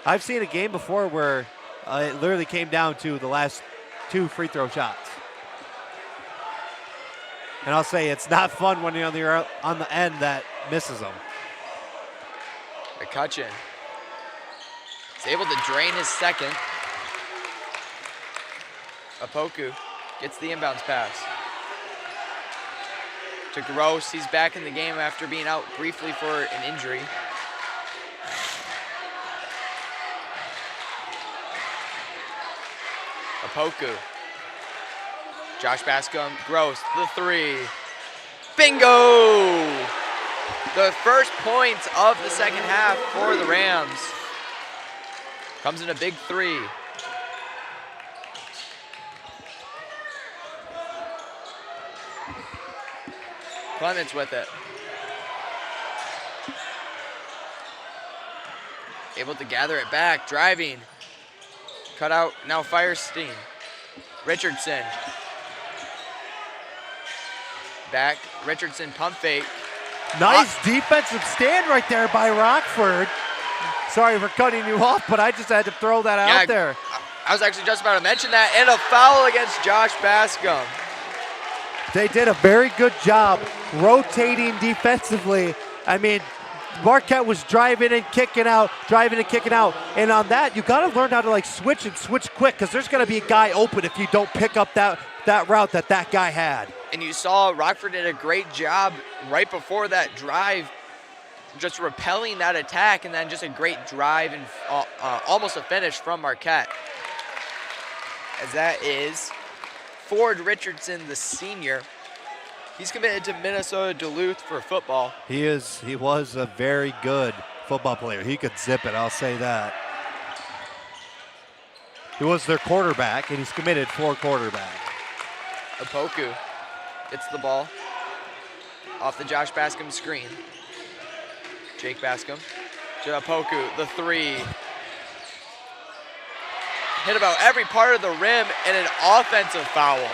I've seen a game before where it literally came down to the last two free throw shots. And I'll say it's not fun when you're on the end that misses them. McCutcheon is able to drain his second. Apoku gets the inbounds pass. To Gross, he's back in the game after being out briefly for an injury. Apoku. Josh Bascom, Gross, the three. Bingo! The first points of the second half for the Rams. Comes in a big three. Clements with it. Able to gather it back, driving. Cut out, now Firestein. Richardson. Back, Richardson pump fake. Nice defensive stand right there by Rockford. Sorry for cutting you off, but I just had to throw that out there. I was actually just about to mention that, and a foul against Josh Bascom. They did a very good job rotating defensively. I mean, Marquette was driving and kicking out, And on that, you got to learn how to like switch and switch quick, because there's going to be a guy open if you don't pick up that route that guy had. And you saw Rockford did a great job right before that drive, just repelling that attack, and then just a great drive and almost a finish from Marquette. As that is Ford Richardson, the senior. He's committed to Minnesota Duluth for football. He was a very good football player. He could zip it, I'll say that. He was their quarterback, and he's committed for quarterback. Apoku gets the ball off the Josh Bascom screen. Jake Bascom to Apoku, the three. Hit about every part of the rim, and an offensive foul.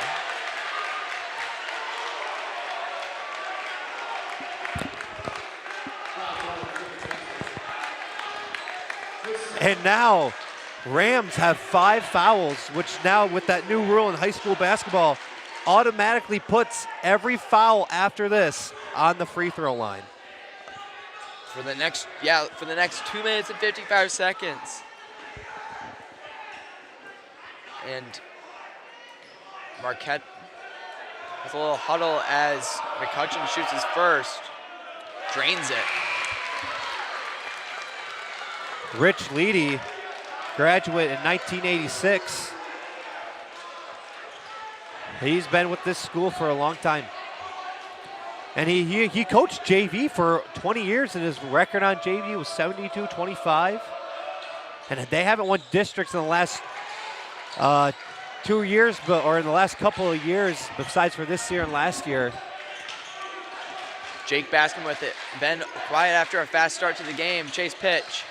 And now Rams have 5 fouls, which now with that new rule in high school basketball automatically puts every foul after this on the free throw line. For the next 2 minutes and 55 seconds. And Marquette with a little huddle as McCutcheon shoots his first, drains it. Rich Leedy, graduate in 1986. He's been with this school for a long time. And he coached JV for 20 years, and his record on JV was 72-25. And they haven't won districts in the last 2 years, or in the last couple of years, besides for this year and last year. Jake Bascom with it. Been quiet after a fast start to the game. Chase pitch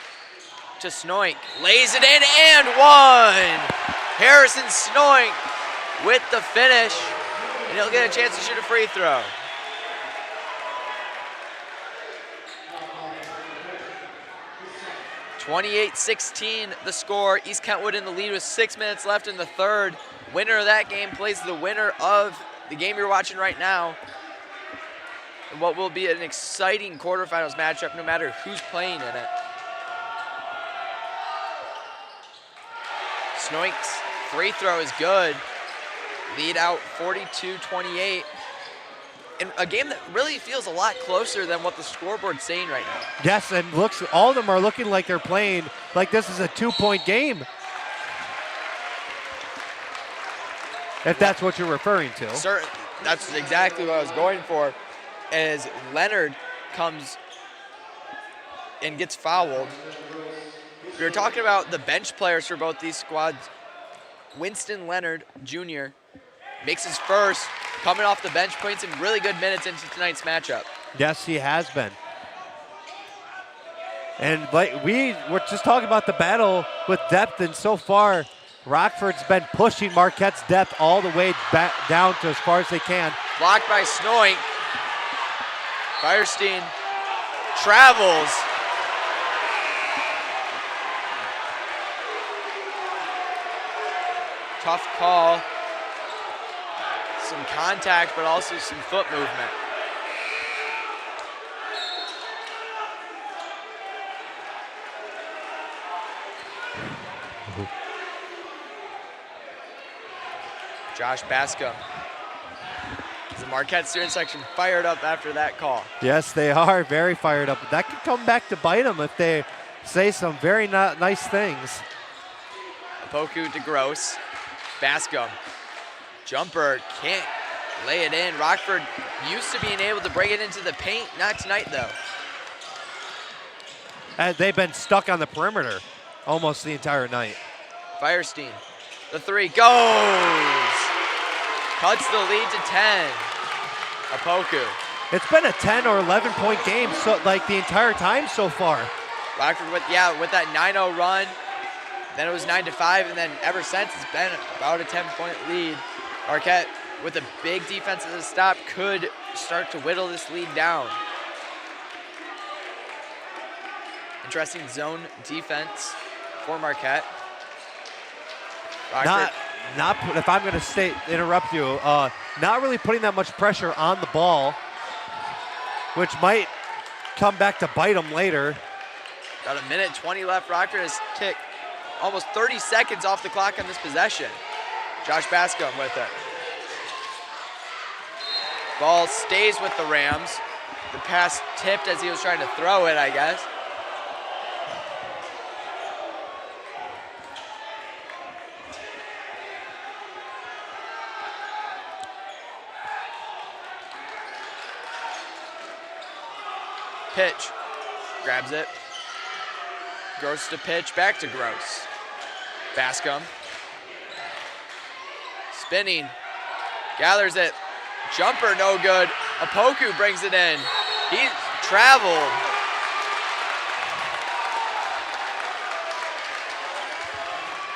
to Snoink. Lays it in and one. Harrison Snoink with the finish. And he'll get a chance to shoot a free throw. (28-16) the score. East Kentwood in the lead with 6 minutes left in the third. Winner of that game plays the winner of the game you're watching right now. And what will be an exciting quarterfinals matchup no matter who's playing in it. Snoink's free throw is good. Lead out 42-28. In a game that really feels a lot closer than what the scoreboard's saying right now. Yes, and all of them are looking like they're playing like this is a 2-point game. If that's what you're referring to. That's exactly what I was going for. As Leonard comes and gets fouled. We were talking about the bench players for both these squads. Winston Leonard Jr. makes his first, coming off the bench, putting some really good minutes into tonight's matchup. Yes, he has been. And like we were just talking about the battle with depth, and so far, Rockford's been pushing Marquette's depth all the way back down to as far as they can. Blocked by Snoink. Firestein travels. Tough call. Some contact, but also some foot movement. Josh Bascom. The Marquette student section fired up after that call. Yes, they are very fired up. That could come back to bite them if they say some very nice things. Opoku DeGrosse. Bascom. Jumper, can't lay it in. Rockford used to being able to bring it into the paint. Not tonight, though. And they've been stuck on the perimeter almost the entire night. Firestein, the three goes. Cuts the lead to 10. Opoku. It's been a 10 or 11 point game so like the entire time so far. Rockford with that 9-0 run. Then it was 9-5, and then ever since it's been about a 10-point lead. Marquette with a big defensive stop could start to whittle this lead down. Interesting zone defense for Marquette. Rockford. Not if I'm going to interrupt you, not really putting that much pressure on the ball, which might come back to bite them later. About a minute 20 left. Rockford has ticked almost 30 seconds off the clock on this possession. Josh Bascom with it. Ball stays with the Rams. The pass tipped as he was trying to throw it, I guess. Pitch, grabs it. Gross to pitch, back to Gross. Bascom. Spinning, gathers it. Jumper, no good. Opoku brings it in. He's traveled.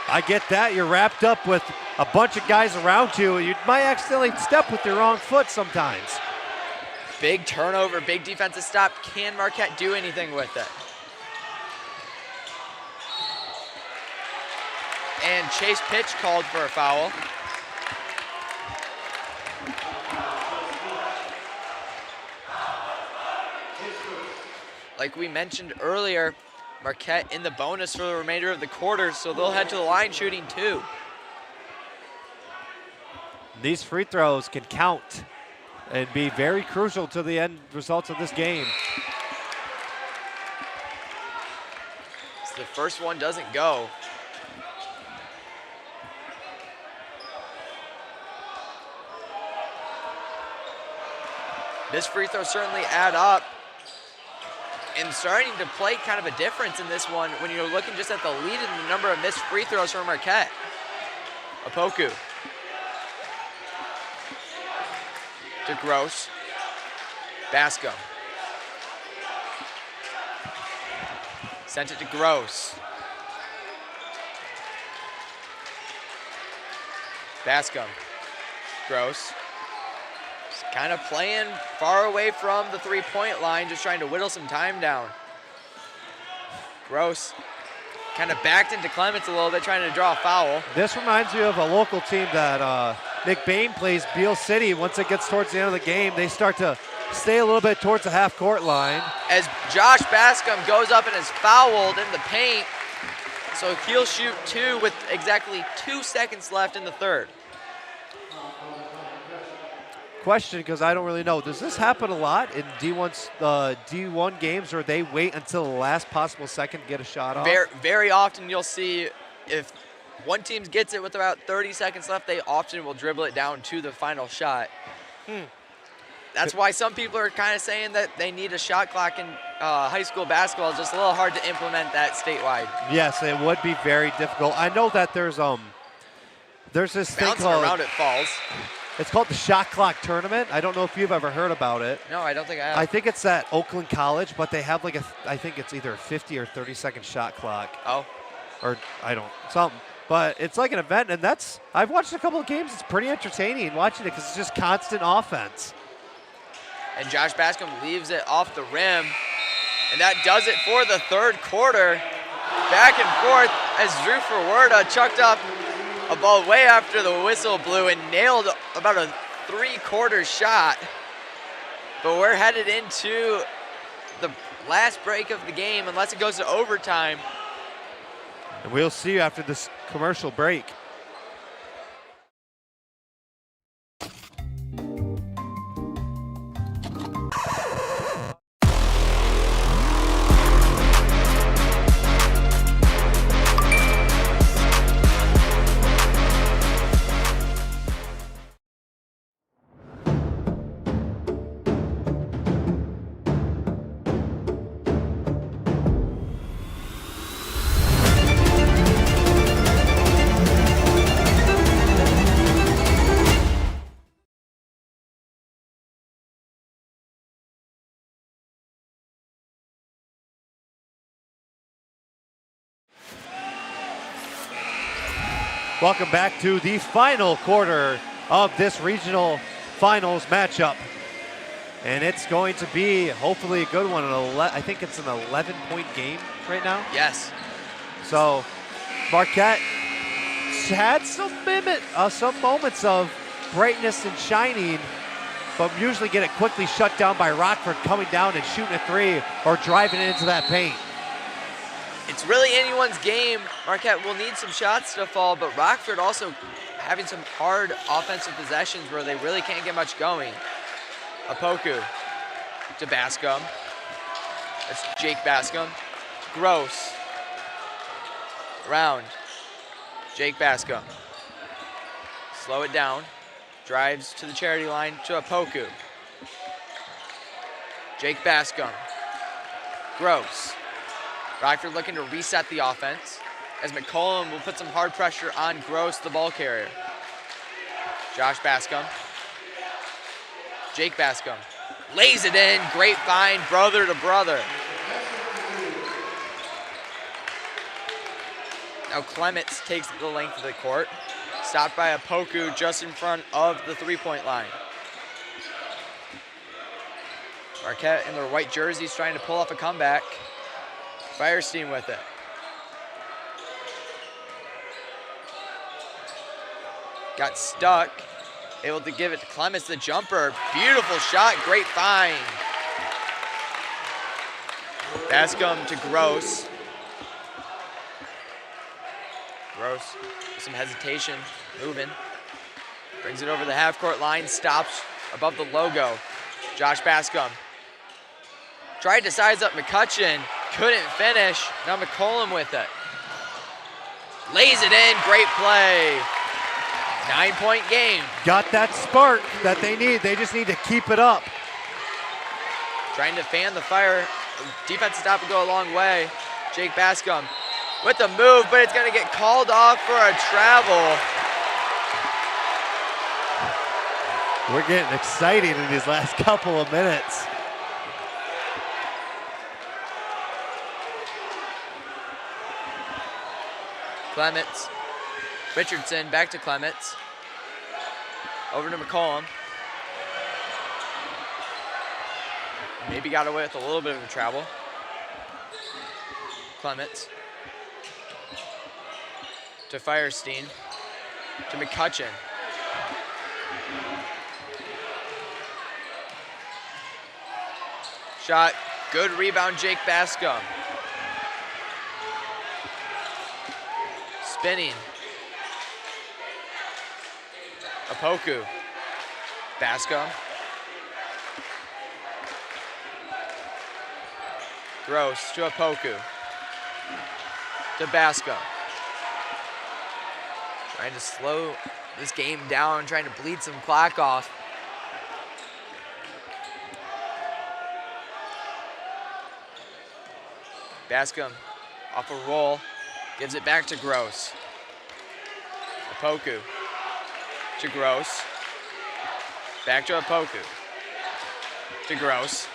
I get that. You're wrapped up with a bunch of guys around you. You might accidentally step with your wrong foot sometimes. Big turnover, big defensive stop. Can Marquette do anything with it? And Chase Pitch called for a foul. Like we mentioned earlier, Marquette in the bonus for the remainder of the quarter, so they'll head to the line shooting 2. These free throws can count and be very crucial to the end results of this game. So the first one doesn't go. This free throw certainly add up. And starting to play kind of a difference in this one when you're looking just at the lead and the number of missed free throws from Marquette. Opoku. DeGrosse. Bascom. Sent it to Gross. Bascom. Gross. Just kind of playing far away from the three-point line, just trying to whittle some time down. Gross kind of backed into Clements a little bit, trying to draw a foul. This reminds me of a local team that Nick Bain plays, Beale City. Once it gets towards the end of the game, they start to stay a little bit towards the half-court line. As Josh Bascom goes up and is fouled in the paint, so he'll shoot 2 with exactly 2 seconds left in the third. Question, because I don't really know. Does this happen a lot in D1 games where they wait until the last possible second to get a shot off? Very often you'll see if one team gets it with about 30 seconds left, they often will dribble it down to the final shot. That's why some people are kind of saying that they need a shot clock in high school basketball. It's just a little hard to implement that statewide. Yes, it would be very difficult. I know that there's this thing Bouncing called, around it falls. It's called the shot clock tournament. I don't know if you've ever heard about it. No, I don't think I have. I think it's at Oakland College, but they have like I think it's either a 50 or 30-second shot clock. Oh. Or something. But it's like an event, and I've watched a couple of games. It's pretty entertaining watching it because it's just constant offense. And Josh Bascom leaves it off the rim. And that does it for the third quarter. Back and forth as Drew Ferwerda chucked up a ball way after the whistle blew and nailed about a three-quarter shot. But we're headed into the last break of the game unless it goes to overtime. And we'll see you after this commercial break. Welcome back to the final quarter of this regional finals matchup. And it's going to be hopefully a good one. I think it's an 11-point game right now. Yes. So Marquette had some moments of brightness and shining, but usually get it quickly shut down by Rockford coming down and shooting a three or driving it into that paint. It's really anyone's game. Marquette will need some shots to fall, but Rockford also having some hard offensive possessions where they really can't get much going. Apoku to Bascom. That's Jake Bascom. Gross. Around. Jake Bascom. Slow it down. Drives to the charity line to Apoku. Jake Bascom. Gross. Rockford looking to reset the offense as McCollum will put some hard pressure on Gross, the ball carrier. Josh Bascom. Jake Bascom lays it in. Great find, brother to brother. Now Clements takes the length of the court. Stopped by Apoku just in front of the three-point line. Marquette in their white jerseys trying to pull off a comeback. Firestein with it. Got stuck. Able to give it to Clements, the jumper. Beautiful shot, great find. Bascom to Gross. Gross, some hesitation, moving. Brings it over the half-court line, stops above the logo. Josh Bascom. Tried to size up McCutcheon, couldn't finish. Now McCollum with it. Lays it in, great play. 9-point game. Got that spark that they need. They just need to keep it up. Trying to fan the fire. Defensive stop would go a long way. Jake Bascom with the move, but it's going to get called off for a travel. We're getting excited in these last couple of minutes. Clements. Richardson back to Clements. Over to McCollum. Maybe got away with a little bit of a travel. Clements. To Firestein. To McCutcheon. Shot. Good rebound, Jake Bascom. Spinning. Opoku. Bascom. Gross to Opoku. To Bascom. Trying to slow this game down, trying to bleed some clock off. Bascom off a roll, gives it back to Gross. Opoku to Gross. Back to Opoku. To Gross.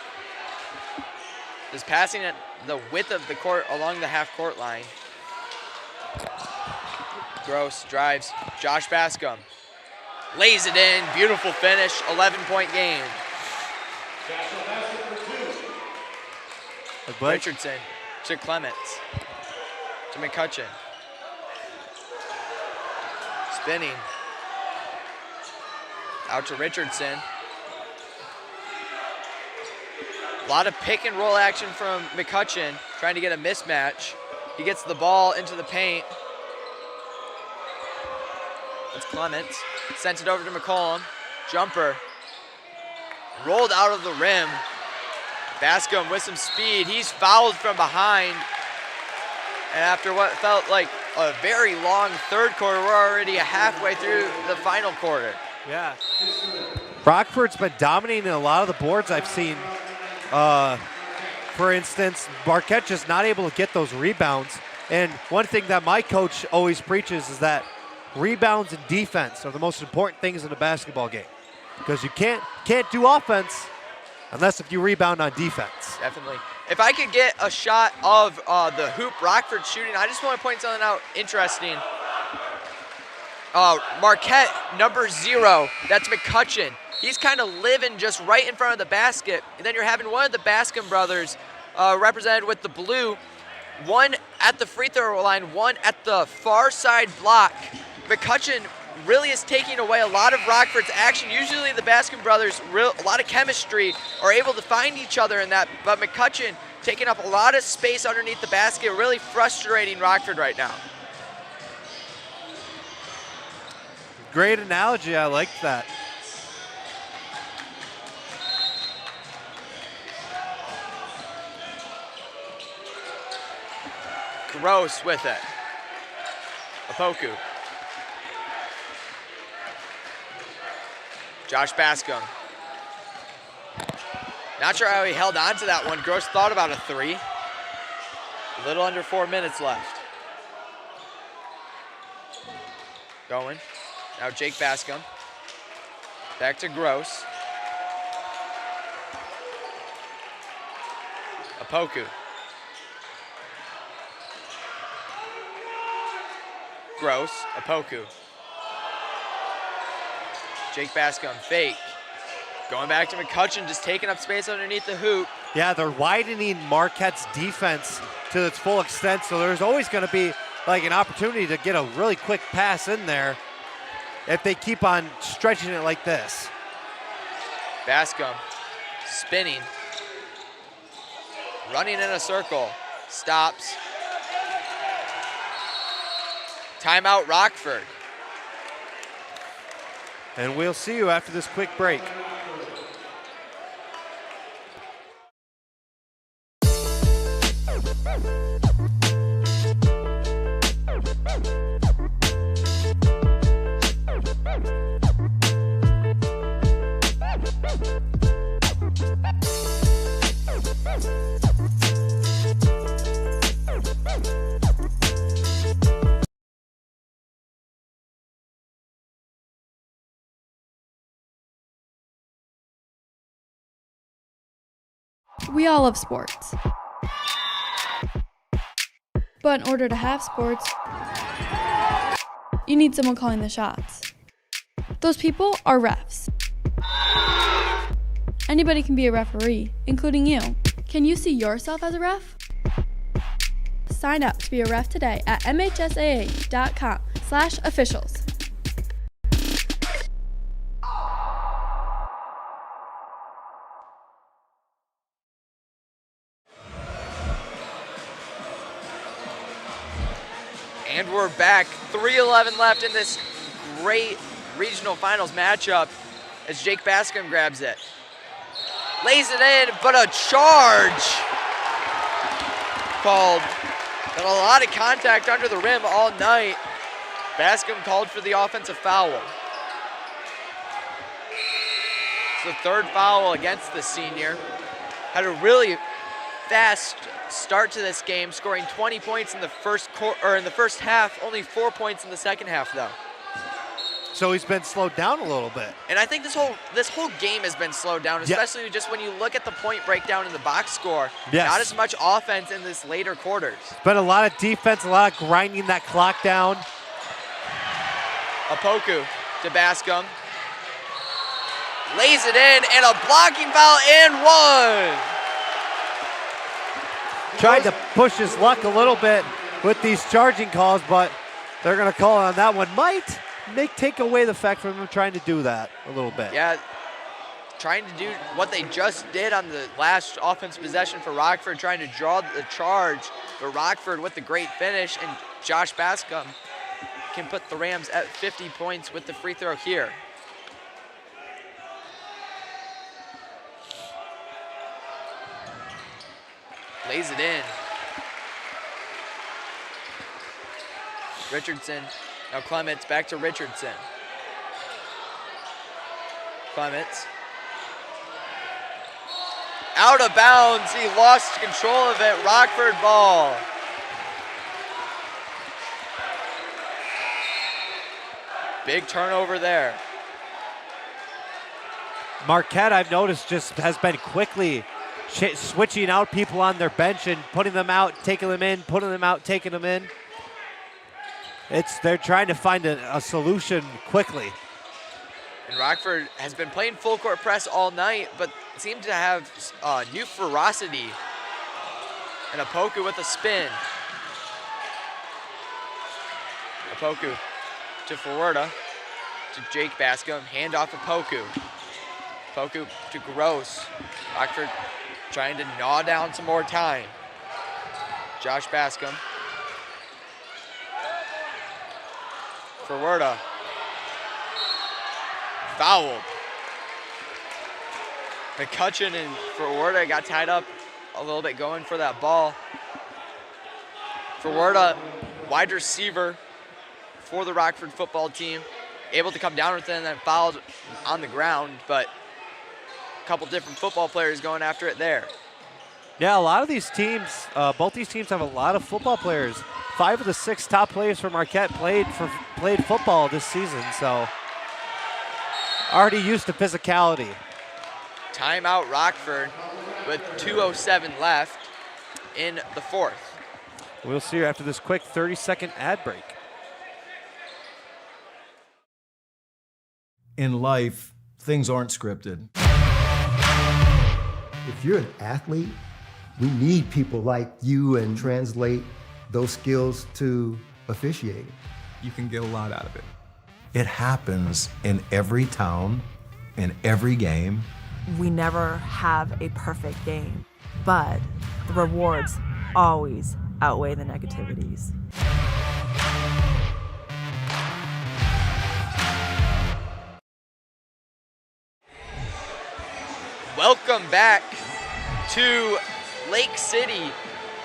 Just passing at the width of the court along the half-court line. Gross drives. Josh Bascom lays it in. Beautiful finish. 11-point game. Richardson to Clements. To McCutcheon. Spinning. Out to Richardson. A lot of pick and roll action from McCutcheon, trying to get a mismatch. He gets the ball into the paint. That's Clements. Sent it over to McCollum. Jumper. Rolled out of the rim. Bascom with some speed. He's fouled from behind. And after what felt like a very long third quarter, we're already halfway through the final quarter. Yeah. Rockford's been dominating a lot of the boards I've seen. For instance, Marquette just not able to get those rebounds. And one thing that my coach always preaches is that rebounds and defense are the most important things in a basketball game. Because you can't do offense unless if you rebound on defense. Definitely. If I could get a shot of the hoop Rockford shooting, I just want to point something out interesting. Marquette, number 0, that's McCutcheon. He's kind of living just right in front of the basket. And then you're having one of the Bascom brothers represented with the blue, one at the free throw line, one at the far side block. McCutcheon really is taking away a lot of Rockford's action. Usually the Bascom brothers, a lot of chemistry, are able to find each other in that, but McCutcheon taking up a lot of space underneath the basket, really frustrating Rockford right now. Great analogy, I like that. Gross with it. Opoku. Josh Bascom. Not sure how he held on to that one. Gross thought about a 3. A little under 4 minutes left. Going. Now Jake Bascom. Back to Gross. Opoku. Gross. Opoku. Jake Bascom, fake. Going back to McCutcheon, just taking up space underneath the hoop. Yeah, they're widening Marquette's defense to its full extent, so there's always going to be like an opportunity to get a really quick pass in there if they keep on stretching it like this. Bascom spinning, running in a circle, stops. Timeout Rockford. And we'll see you after this quick break. We all love sports. But in order to have sports, you need someone calling the shots. Those people are refs. Anybody can be a referee, including you. Can you see yourself as a ref? Sign up to be a ref today at mhsaa.com/officials. And we're back. 3:11 left in this great regional finals matchup as Jake Bascom grabs it. Lays it in, but a charge called. Got a lot of contact under the rim all night. Bascom called for the offensive foul. It's the third foul against the senior. Had a really fast start to this game, scoring 20 points in the first half, only 4 points in the second half though. So he's been slowed down a little bit. And I think this whole game has been slowed down, especially just when you look at the point breakdown in the box score. Yes. Not as much offense in this later quarters. It's been a lot of defense, a lot of grinding that clock down. Opoku to Bascom. Lays it in, and a blocking foul and one. Tried to push his luck a little bit with these charging calls, but they're going to call on that one. Might take away the fact from him trying to do that a little bit. Yeah, trying to do what they just did on the last offensive possession for Rockford, trying to draw the charge, but Rockford with the great finish, and Josh Bascom can put the Rams at 50 points with the free throw here. Lays it in. Richardson. Now Clements back to Richardson. Clements. Out of bounds. He lost control of it. Rockford ball. Big turnover there. Marquette, I've noticed, just has been quickly switching out people on their bench and putting them out, taking them in, putting them out, taking them in. They're trying to find a solution quickly. And Rockford has been playing full court press all night, but seemed to have new ferocity. And Opoku with a spin. Opoku to Forwarda, to Jake Bascom, hand off Opoku. Opoku to Gross. Rockford trying to gnaw down some more time. Josh Bascom. Forwarda. Fouled. McCutcheon and Forwarda got tied up a little bit going for that ball. Forwarda, wide receiver for the Rockford football team, able to come down with it and then fouled on the ground, but a couple different football players going after it there. Yeah, a lot of these teams, both these teams have a lot of football players. 5 of the 6 top players for Marquette played football this season, so already used to physicality. Timeout Rockford with 2:07 left in the fourth. We'll see you after this quick 30-second ad break. In life, things aren't scripted. If you're an athlete, we need people like you and translate those skills to officiating. You can get a lot out of it. It happens in every town, in every game. We never have a perfect game, but the rewards always outweigh the negativities. Welcome back to Lake City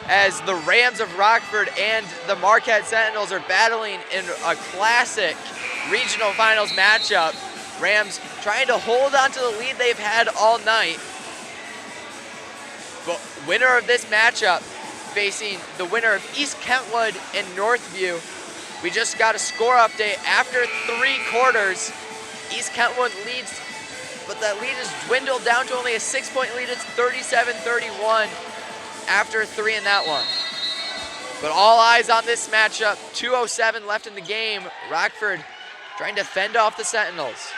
as the Rams of Rockford and the Marquette Sentinels are battling in a classic regional finals matchup. Rams trying to hold on to the lead they've had all night. But winner of this matchup facing the winner of East Kentwood and Northview. We just got a score update after 3 quarters. East Kentwood leads, but that lead has dwindled down to only a 6-point lead. It's 37-31 after 3 in that one. But all eyes on this matchup. 2:07 left in the game. Rockford trying to fend off the Sentinels.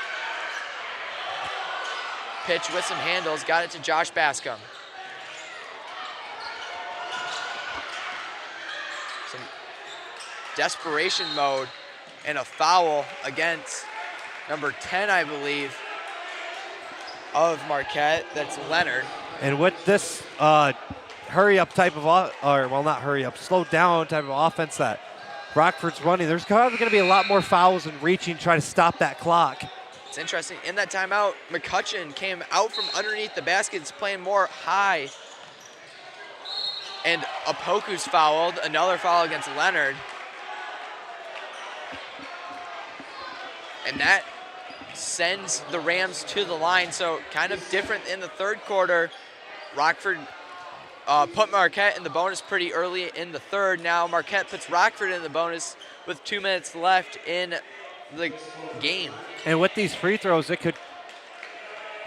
Pitch with some handles, got it to Josh Bascom. Some desperation mode and a foul against number 10, I believe, of Marquette. That's Leonard. And with this hurry up type of, not hurry up, slow down type of offense that Rockford's running, there's probably going to be a lot more fouls and reaching, trying to stop that clock. It's interesting. In that timeout, McCutcheon came out from underneath the baskets, playing more high. And Apoku's fouled. Another foul against Leonard. And that sends the Rams to the line. So kind of different in the third quarter. Rockford put Marquette in the bonus pretty early in the third. Now Marquette puts Rockford in the bonus with 2 minutes left in the game. And with these free throws, it could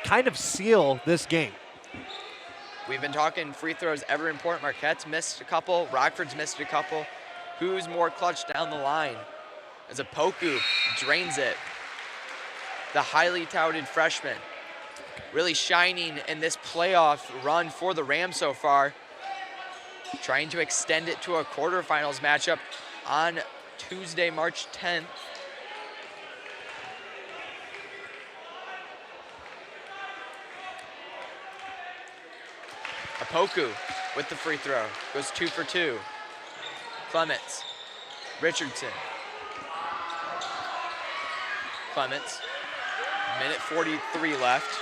kind of seal this game. We've been talking free throws ever important. Marquette's missed a couple, Rockford's missed a couple. Who's more clutch down the line? As Apoku drains it. The highly touted freshman, really shining in this playoff run for the Rams so far. Trying to extend it to a quarterfinals matchup on Tuesday, March 10th. Apoku with the free throw, goes 2 for 2. Clements, Richardson. Clements, minute 43 left.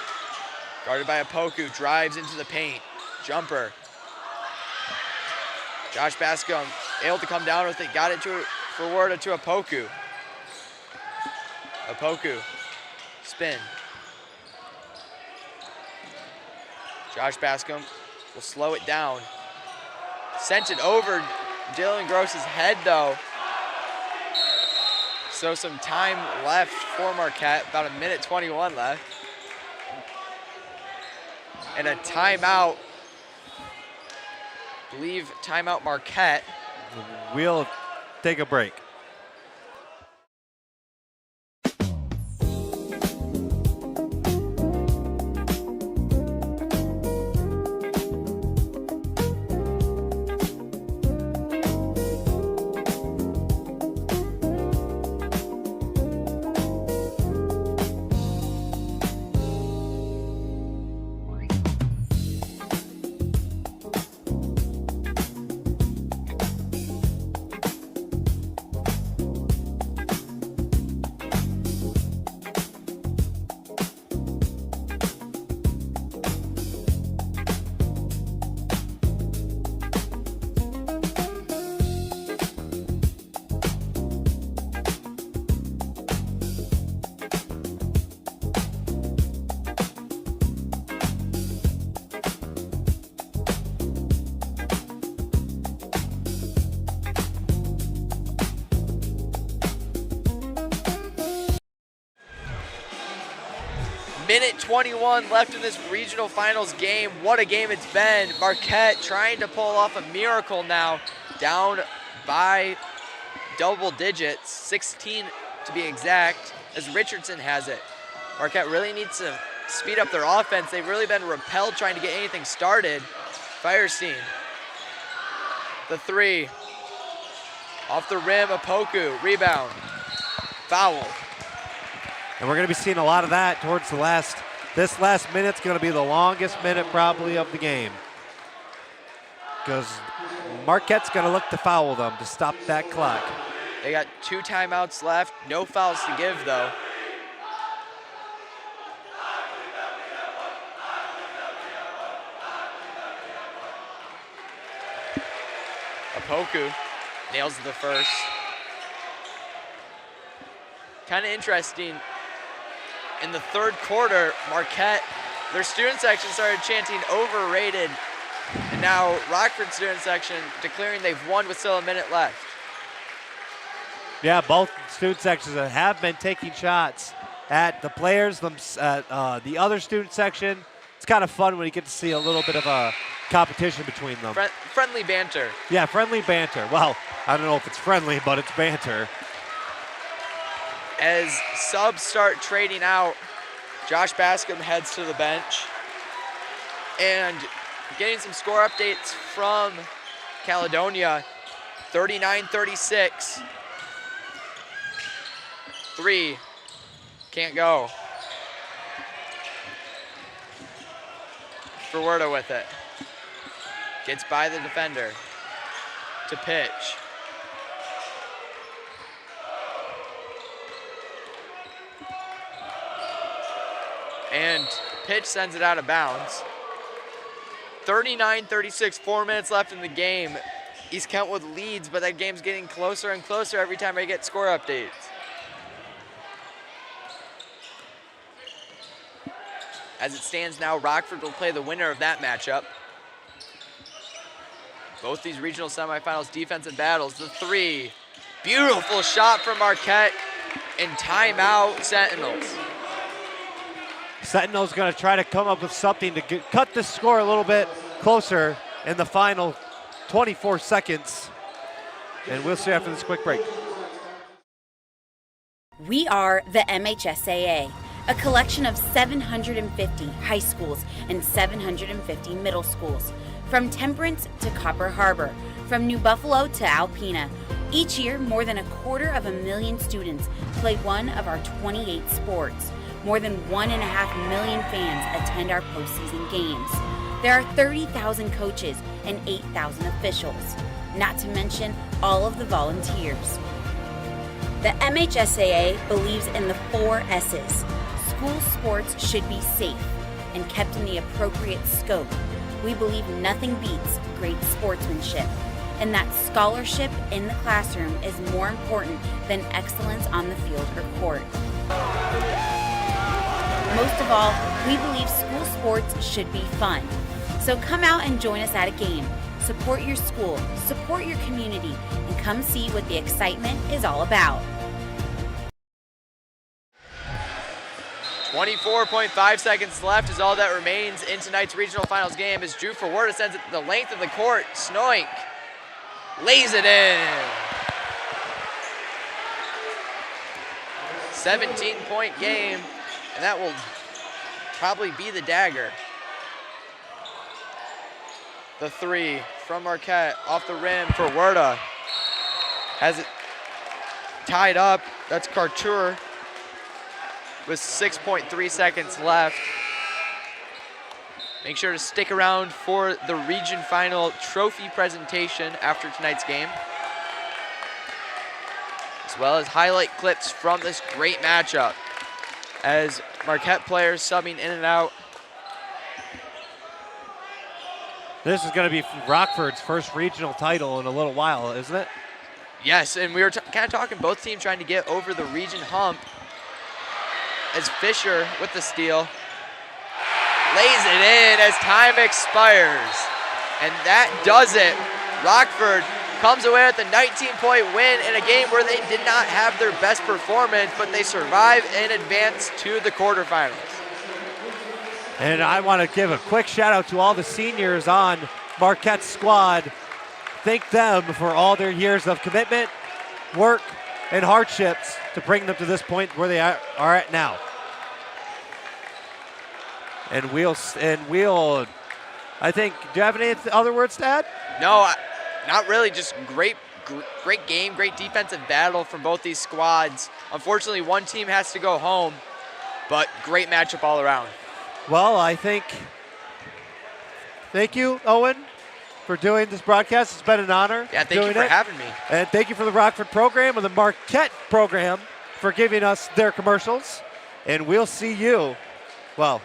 Guarded by Apoku, drives into the paint. Jumper. Josh Bascom able to come down with it, got it forward to Apoku. Apoku, spin. Josh Bascom will slow it down. Sent it over Dylan Gross's head though. So some time left for Marquette, about a minute 21 left. And a timeout, I believe timeout Marquette. We'll take a break. Minute 21 left in this regional finals game. What a game it's been. Marquette trying to pull off a miracle now, down by double digits, 16 to be exact, as Richardson has it. Marquette really needs to speed up their offense. They've really been repelled trying to get anything started. Firestein, the three, off the rim, Apoku, rebound, foul. And we're going to be seeing a lot of that towards this last minute's going to be the longest minute probably of the game. Because Marquette's going to look to foul them to stop that clock. They got 2 timeouts left, no fouls to give though. Apoku nails the first. Kind of interesting. In the third quarter, Marquette, their student section started chanting overrated. And now Rockford student section declaring they've won with still a minute left. Yeah, both student sections have been taking shots at the players, the other student section. It's kind of fun when you get to see a little bit of a competition between them. Friendly banter. Yeah, friendly banter. Well, I don't know if it's friendly, but it's banter. As subs start trading out, Josh Bascom heads to the bench. And getting some score updates from Caledonia, 39-36. 3, can't go. Ferwerda with it. Gets by the defender to pitch. And pitch sends it out of bounds. 39-36, 4 minutes left in the game. East Kentwood leads, but that game's getting closer and closer every time I get score updates. As it stands now, Rockford will play the winner of that matchup. Both these regional semifinals defensive battles. The 3, beautiful shot from Marquette, and timeout Sentinels. Sentinel's going to try to come up with something to cut the score a little bit closer in the final 24 seconds. And we'll see after this quick break. We are the MHSAA, a collection of 750 high schools and 750 middle schools. From Temperance to Copper Harbor, from New Buffalo to Alpena. Each year, more than 250,000 students play one of our 28 sports. More than 1.5 million fans attend our postseason games. There are 30,000 coaches and 8,000 officials, not to mention all of the volunteers. The MHSAA believes in the 4 S's. School sports should be safe and kept in the appropriate scope. We believe nothing beats great sportsmanship, and that scholarship in the classroom is more important than excellence on the field or court. Most of all, we believe school sports should be fun. So come out and join us at a game. Support your school, support your community, and come see what the excitement is all about. 24.5 seconds left is all that remains in tonight's regional finals game as Drew Ferwerda sends it the length of the court. Snoink lays it in. 17-point game, and that will probably be the dagger. The 3 from Marquette off the rim for Ferwerda. Has it tied up. That's Couture with 6.3 seconds left. Make sure to stick around for the region final trophy presentation after tonight's game, as well as highlight clips from this great matchup as Marquette players subbing in and out. This is going to be Rockford's first regional title in a little while, isn't it? Yes, and we were kind of talking both teams trying to get over the region hump as Fisher with the steal lays it in as time expires. And that does it. Rockford comes away with a 19-point win in a game where they did not have their best performance, but they survive and advance to the quarterfinals. And I want to give a quick shout out to all the seniors on Marquette's squad. Thank them for all their years of commitment, work, and hardships to bring them to this point where they are at now. And we'll, I think, do you have any other words to add? No, not really. Just great game, great defensive battle from both these squads. Unfortunately, one team has to go home, but great matchup all around. Well, I think, thank you, Owen, for doing this broadcast. It's been an honor. Yeah, thank you for having me. And thank you for the Rockford program and the Marquette program for giving us their commercials. And we'll see you, well,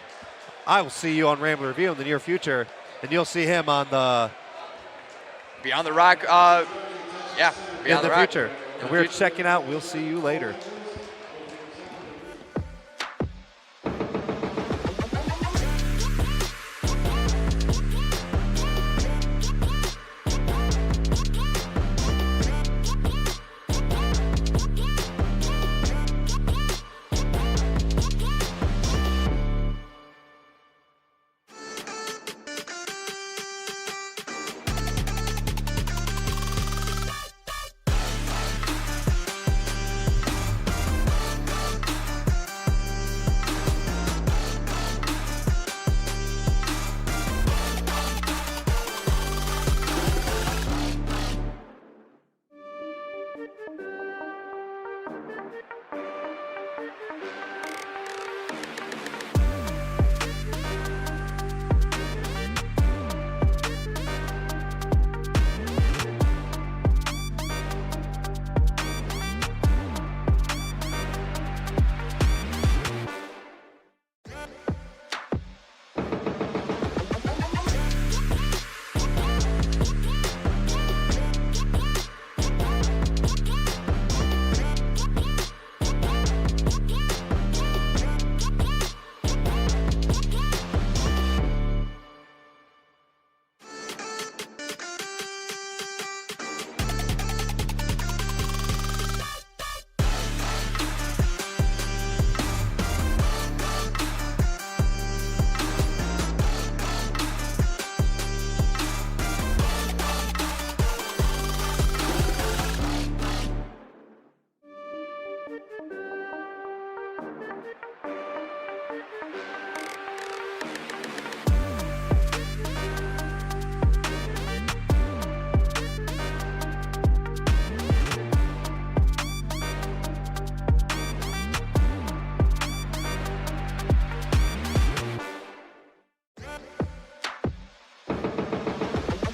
I will see you on Rambler Review in the near future, and you'll see him on the Beyond the Rock, Beyond in the Rock. future. And we're checking out. We'll see you later.